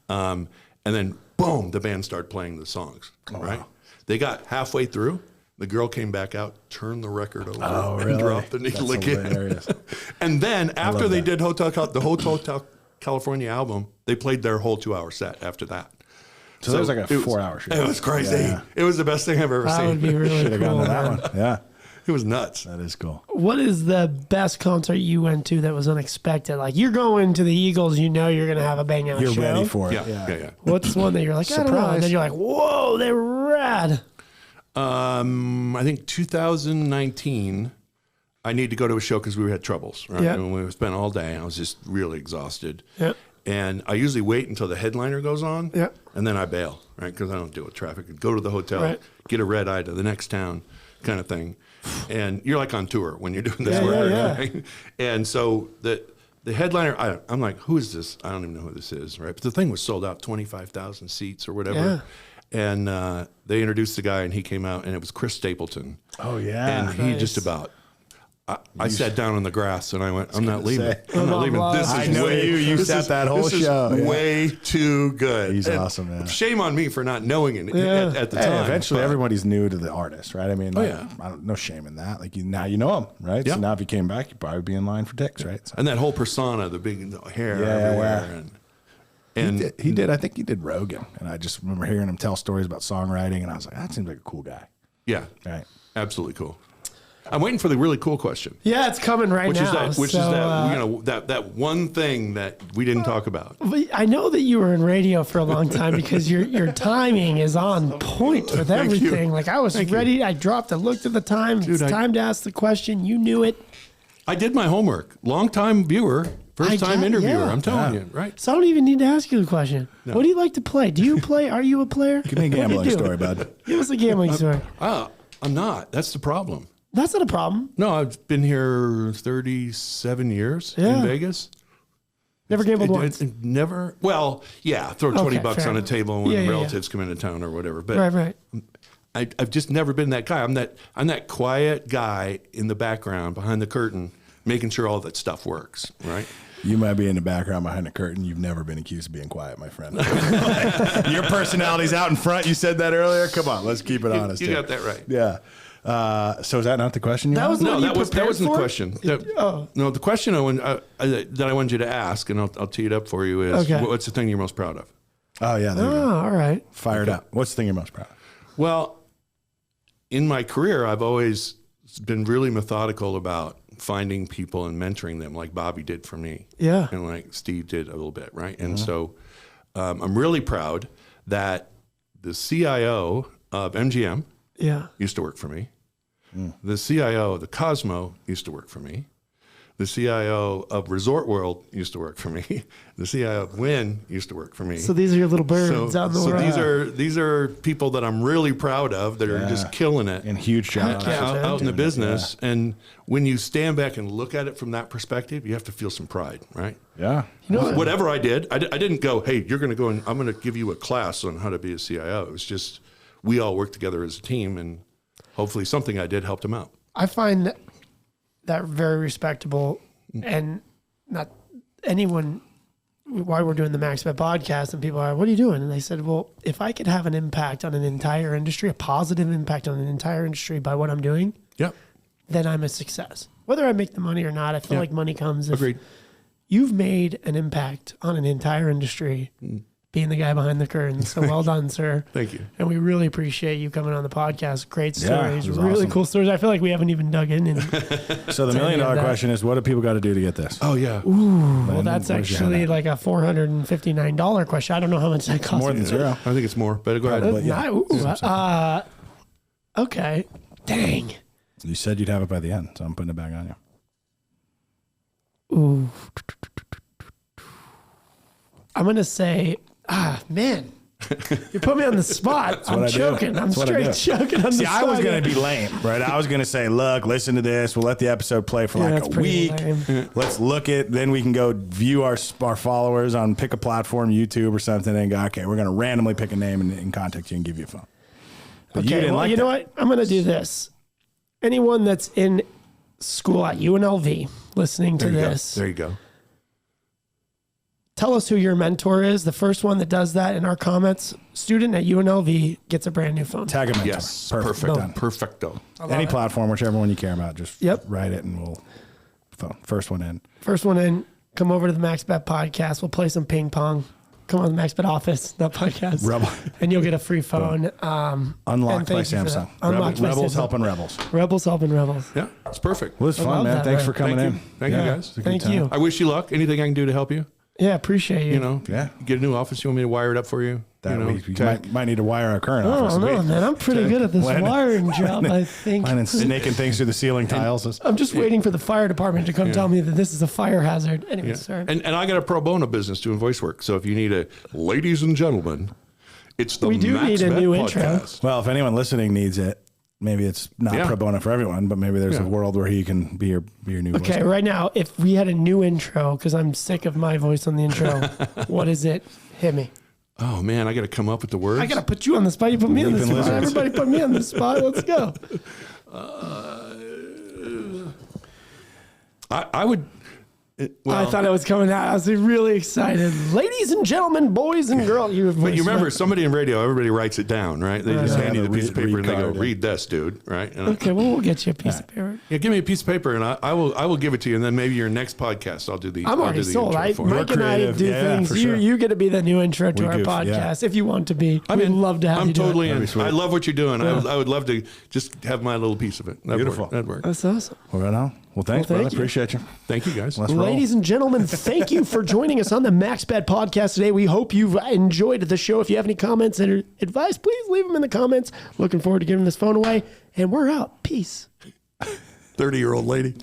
And then boom, the band started playing the songs. Right? wow. They got halfway through. The girl came back out, turned the record over, and really? dropped the needle That's again. hilarious. And then after love they that. did the whole Hotel California album, they played their whole 2-hour set after that. So that was like a it was- 4-hour show. It was crazy. Yeah. It was the best thing I've ever That would seen. be really Should have gone cool. to that man. one. Yeah. It was nuts. That is cool. What is the best concert you went to that was unexpected? Like you're going to the Eagles, you know you're going to have a bang out You're show. ready for it. Yeah. What's one that you're like, I don't know. Surprise. And then you're like, whoa, they were rad. I think 2019, I need to go to a show because we had troubles. Right? Yeah. And we spent all day. I was just really exhausted. Yep. And I usually wait until the headliner goes on, Yeah. and then I bail, right? Because I don't deal with traffic. Go to the hotel, Right. get a red eye to the next town, kind of thing. And you're like on tour when you're doing this Yeah, work, yeah. right? And so the headliner, I'm like, who is this? I don't even know who this is, right? But the thing was sold out, 25,000 seats or whatever. Yeah. And they introduced the guy, and he came out, and it was Chris Stapleton. Oh, yeah. And he Nice. just about. I sat down on the grass and I went, I'm not leaving. say. I'm not leaving. This is I know way, you. You this sat is- that whole this is show, yeah. way too good. He's And awesome, man. Shame on me for not knowing it Yeah. at the Hey, time. eventually, but- everybody's new to the artist, right? I mean, like, yeah. I don't no shame in that. Like now you know him, right? Yeah. So now if you came back, you'd probably be in line for dicks, right? So And that whole persona, the big hair Yeah, everywhere. yeah. And he did. I think he did Rogan, and I just remember hearing him tell stories about songwriting, and I was like, that seems like a cool guy, yeah, right? absolutely cool. I'm waiting for the really cool question. Yeah, it's coming right Which now. is that? Which So, is that? That one thing that we didn't talk about. I know that you were in radio for a long time because your timing is on point with Thank you. everything. Like I was ready. I dropped. I looked at the time. It's I- time to ask the question. You knew it. I did my homework. Long time viewer, first time get- interviewer. yeah. I'm telling you, right? So I don't even need to ask you the question. What do you like to play? Do you play? Are you a player? Give me a What do you gambling do? story, bud. Give us a gambling story. I'm not. That's the problem. That's not a problem. No, I've been here 37 years Yeah. in Vegas. Never gambled once. Never. Well, yeah, throw 20 Okay, bucks fair on a enough. table when Yeah, yeah, relatives come into town or whatever. But Right. I've just never been that guy. I'm that quiet guy in the background behind the curtain, making sure all that stuff works. Right. You might be in the background behind the curtain. You've never been accused of being quiet, my friend. Your personality's out in front. You said that earlier. Come on, let's keep it honest. You here. got that right. Yeah. So is that not the question? You That had? was the No, one you that prepared wasn't the for? question. Oh. No, the question that I wanted you to ask, and I'll tee it up for you, is Okay. what's the thing you're most proud of? Oh yeah. There you go. Oh, all right. Fired up. What's the thing you're most proud of? Well, in my career, I've always been really methodical about finding people and mentoring them, like Bobby did for me. Yeah. And like Steve did a little bit, right? And so I'm really proud that the CIO of MGM Yeah. used to work for me. The CIO of the Cosmo used to work for me. The CIO of Resort World used to work for me. The CIO of Wynn used to work for me. So these are your little birds out in the so world. these are people that I'm really proud of that are just killing it And huge jobs. yeah. out in the Doing it, business. And when you stand back and look at it from that perspective, you have to feel some pride, right? Yeah. Whatever I did, I didn't go, hey, you're going to go and I'm going to give you a class on how to be a CIO. It was just we all worked together as a team, and hopefully something I did helped them out. I find that very respectable, and not anyone. Why we're doing the Max Bet podcast, and people are, "What are you doing?" And they said, "Well, if I could have an impact on an entire industry, a positive impact on an entire industry by what I'm doing, Yep. then I'm a success. Whether I make the money or not, I feel like money comes if Agreed. you've made an impact on an entire industry, being the guy behind the curtain. So well done, sir. Thank you. And we really appreciate you coming on the podcast. Great Yeah, stories, it was really awesome. cool stories. I feel like we haven't even dug in. And, So the $1 million that. question is, what do people got to do to get this? Oh yeah. well, that's where's your actually hand like a $459 question. I don't know how much that costs. More than zero. I think it's more. But go ahead. Probably. Yeah. Okay. Dang. You said you'd have it by the end, so I'm putting it back on you. Ooh. I'm going to say, man, you put me on the spot. I'm what I do. choking. I'm That's what I straight do. choking on the See, spot. I was going to be lame, right? I was going to say, look, listen to this. We'll let the episode play for Yeah, like that's a pretty week. lame. Let's look at, then we can go view our followers on, pick a platform, YouTube or something, and go, okay, we're going to randomly pick a name and contact you and give you a phone. But Okay, well, you know that. what? I'm going to do this. Anyone that's in school at UNLV listening to There you go. this, There you go. tell us who your mentor is. The first one that does that in our comments, student at UNLV gets a brand new phone. Tag a mentor. Yes. Perfect. Perfect. Done. Perfecto. Any platform, whichever one you care about, just Yep. write it and we'll phone. First one in. First one in, come over to the MaxBet podcast. We'll play some ping pong. Come on the MaxBet office, not podcast. Rebel. And you'll get a free phone. Unlocked by thank you for that. Samsung. Unlocked by Rebels Samsung. helping Rebels. Rebels helping Rebels. Yeah. It's perfect. Well, it's I fun, love man. that, Thanks man. for coming Thank in. you. Thank you, guys. it's a good Thank time. you. I wish you luck. Anything I can do to help you? Yeah, appreciate you. You know, Yeah. Get a new office. You want me to wire it up for you? That you know, we might need to wire our current I office. don't know, man. I'm pretty good at this Landon- wiring job, I think. Mine and snaking things through the ceiling tiles. I'm just waiting for the fire department to come tell me that this is a fire hazard. Anyway, Yeah. sorry. And I got a pro bono business doing voice work. So if you need a, ladies and gentlemen, it's the We do Max need a Bet new intro. podcast. Well, if anyone listening needs it, maybe it's not Yeah. pro bono for everyone, but maybe there's a Yeah. world where he can be your new voice Okay, guy. right now, if we had a new intro, because I'm sick of my voice on the intro, what is it? Hit me. Oh man, I got to come up with the words. I got to put you on the spot. You put me on the Leaping spot. lizards. Everybody put me on the spot. Let's go. I would. I thought it was coming out. I was really excited. Ladies and gentlemen, boys and girls. But you remember, somebody in radio, everybody writes it down, right? They just Yeah, hand you the the piece of read paper and they go, card, yeah. "Read this, dude." Right? And Okay, well, we'll get you a piece of paper. yeah, give me a piece of paper, and I will give it to you, and then maybe your next podcast, I'll do the. I'm I'll already do the sold. intro for you. Mike and I creative. do Yeah, things. for You sure. you get to be the new intro to We our goof, podcast yeah. if you want to be. I'm We'd in. love to have I'm you do totally it. in. be sweet. I love what you're doing. I would love to just have my little piece of it. That'd Beautiful. Work. That'd work. That's awesome. Well, right on. Well, thanks, Well, thank brother. you. Appreciate you. Thank you, guys. Let's roll. Ladies and gentlemen, thank you for joining us on the MaxBet podcast today. We hope you've enjoyed the show. If you have any comments and advice, please leave them in the comments. Looking forward to giving this phone away. And we're out. Peace. 30-year-old lady.